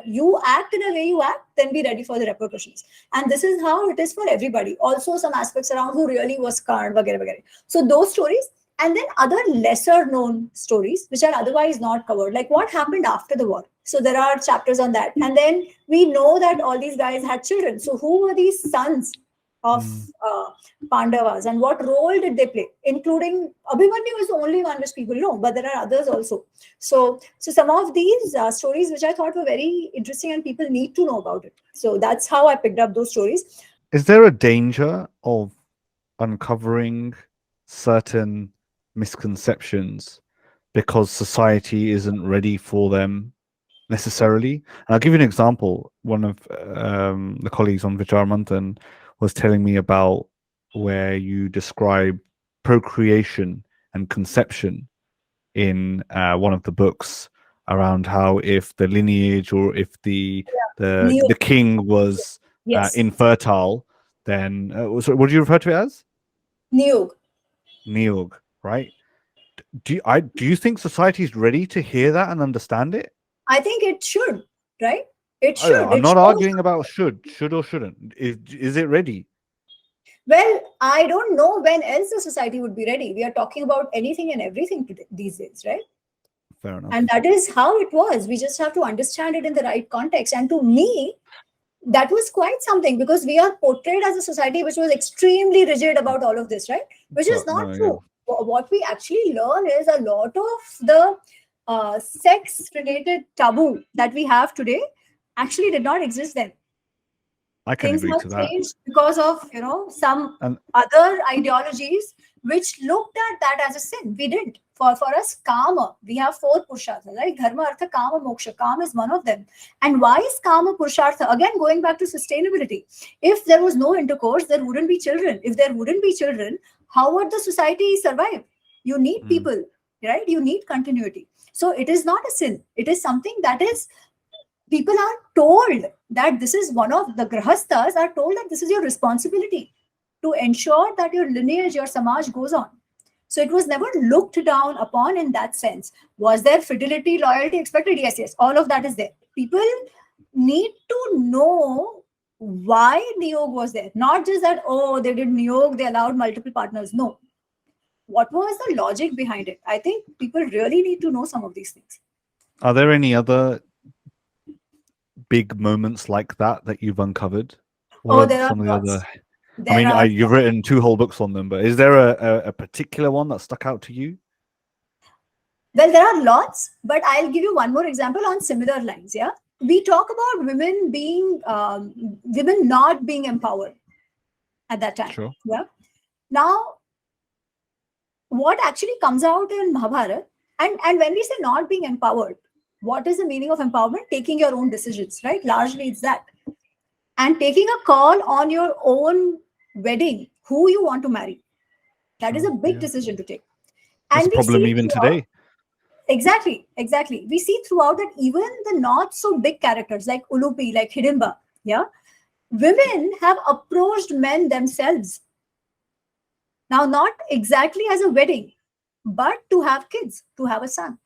you act in a way you act, then be ready for the repercussions. And this is how it is for everybody. Also, some aspects around who really was Karn, vagara, vagara. So those stories, and then other lesser known stories which are otherwise not covered, like what happened after the war. So there are chapters on that. And then we know that all these guys had children. So who were these sons of Pandavas and what role did they play? Including Abhimanyu is the only one which people know, but there are others also. So some of these stories which I thought were very interesting and people need to know about it. So that's how I picked up those stories. Is there a danger of uncovering certain misconceptions because society isn't ready for them necessarily? And I'll give you an example. One of the colleagues on Vichaar Manthan was telling me about where you describe procreation and conception in one of the books, around how if the lineage or if the king was infertile, then so what do you refer to it as? Niyog. Niyog, right? Do you think society is ready to hear that and understand it? I think it should, right? It should. I'm It not shows. arguing about should or shouldn't. Is it ready? Well, I don't know when else the society would be ready. We are talking about anything and everything today, these days, right? Fair enough. And that is how it was. We just have to understand it in the right context. And to me, that was quite something, because we are portrayed as a society which was extremely rigid about all of this, right? Which is not true. What we actually learn is a lot of the sex-related taboo that we have today actually did not exist then. I can Things agree have to that. changed because of some other ideologies which looked at that as a sin. We didn't. For us, kama, we have 4 purushartha, right? Dharma, artha, kama, moksha. Kama is one of them. And why is kama purushartha? Again, going back to sustainability. If there was no intercourse, there wouldn't be children. If there wouldn't be children, how would the society survive? You need people, right? You need continuity. So it is not a sin. It is something that is, people are told that this is one of the grahasthas are told that this is your responsibility to ensure that your lineage, your samaj goes on. So it was never looked down upon in that sense. Was there fidelity, loyalty expected? Yes. All of that is there. People need to know why niyog was there. Not just that, oh, they did niyog, they allowed multiple partners. No. What was the logic behind it? I think people really need to know some of these things. Are there any other big moments like that you've uncovered? There are lots. You've written 2 whole books on them, but is there a particular one that stuck out to you? Well, there are lots, but I'll give you one more example on similar lines. Yeah, we talk about women not being empowered at that time. Sure. Yeah. Now, what actually comes out in Mahabharata, and when we say not being empowered, what is the meaning of empowerment? Taking your own decisions, right? Largely, it's that. And taking a call on your own wedding, who you want to marry. That is a big decision to take. That's a problem even today. Exactly. We see throughout that even the not so big characters like Ulupi, like Hidimba, women have approached men themselves. Now, not exactly as a wedding, but to have kids, to have a son.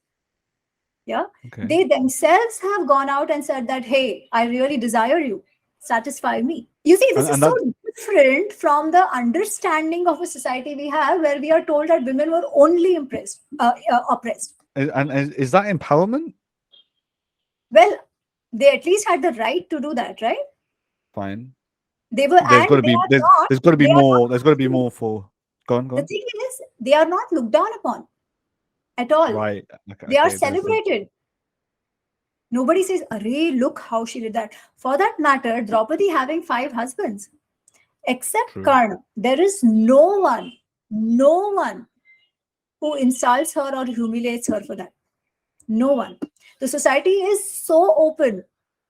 Yeah. Okay. They themselves have gone out and said that, hey, I really desire you. Satisfy me. You see, this is so different from the understanding of a society we have, where we are told that women were only oppressed. And is that empowerment? Well, they at least had the right to do that, right? Fine. They were. There's got to be more. There's got to be more for. Go on. The thing is, they are not looked down upon at all. Right. They are celebrated. Nobody says, "Arey, look how she did that." For that matter, Draupadi having 5 husbands, except Karna, there is no one who insults her or humiliates her for that. No one. The society is so open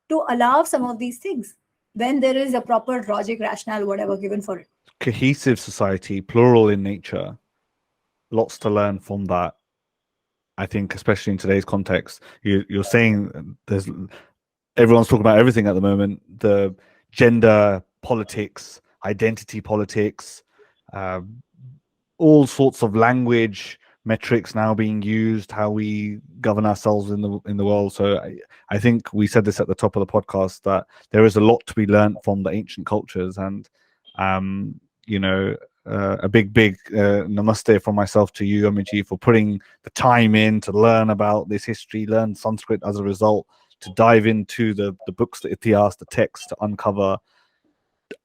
to allow some of these things when there is a proper logic, rationale, whatever given for it. Cohesive society, plural in nature. Lots to learn from that. I think, especially in today's context, you're saying everyone's talking about everything at the moment: the gender politics, identity politics, all sorts of language metrics now being used, how we govern ourselves in the world. So I think we said this at the top of the podcast, that there is a lot to be learned from the ancient cultures, and a big namaste from myself to you, Ami Ji, for putting the time in to learn about this history, learn Sanskrit as a result, to dive into the books, the Ithihas, the text, to uncover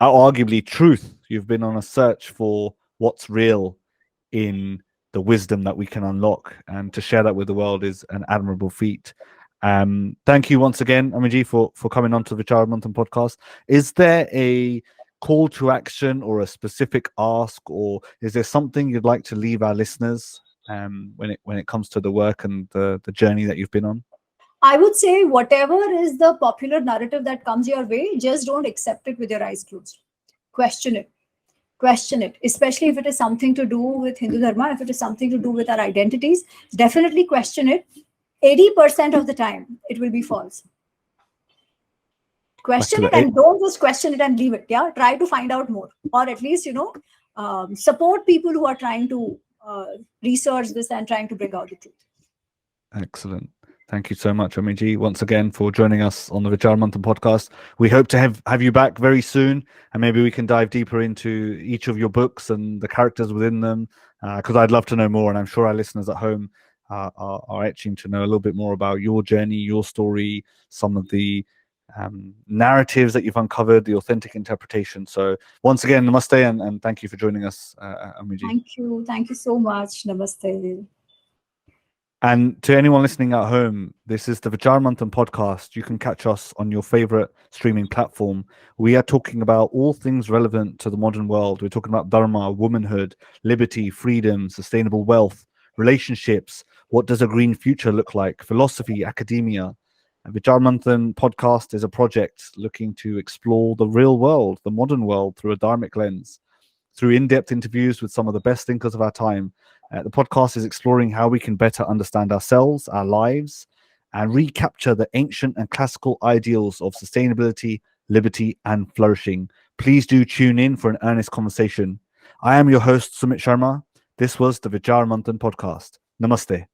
arguably truth. You've been on a search for what's real in the wisdom that we can unlock, and to share that with the world is an admirable feat. Thank you once again, Ami Ji, for coming on to the Vichaar Manthan podcast. Is there a call to action or a specific ask, or is there something you'd like to leave our listeners when it comes to the work and the journey that you've been on? I would say whatever is the popular narrative that comes your way, just don't accept it with your eyes closed. Question it, especially if it is something to do with Hindu Dharma, if it is something to do with our identities. Definitely question it. 80% of the time, it will be false. Question it, and don't just question it and leave it. Yeah, try to find out more. or at least, support people who are trying to research this and trying to bring out the truth. Excellent. Thank you so much, Ami Ji, once again for joining us on the Vichaar Manthan podcast. We hope to have you back very soon, and maybe we can dive deeper into each of your books and the characters within them, because I'd love to know more, and I'm sure our listeners at home are itching to know a little bit more about your journey, your story, some of the narratives that you've uncovered, the authentic interpretation. So once again, namaste, and thank you for joining us, Ami Ji. Thank you so much. Namaste. And to anyone listening at home, this is the Vichaar Manthan podcast. You can catch us on your favorite streaming platform. We are talking about all things relevant to the modern world. We're talking about dharma, womanhood, liberty, freedom, sustainable wealth, relationships. What does a green future look like? Philosophy, academia. And Vichaar Manthan podcast is a project looking to explore the real world, the modern world, through a dharmic lens. Through in-depth interviews with some of the best thinkers of our time, the podcast is exploring how we can better understand ourselves, our lives, and recapture the ancient and classical ideals of sustainability, liberty, and flourishing. Please do tune in for an earnest conversation. I am your host, Sumit Sharma. This was the Vichaar Manthan podcast. Namaste.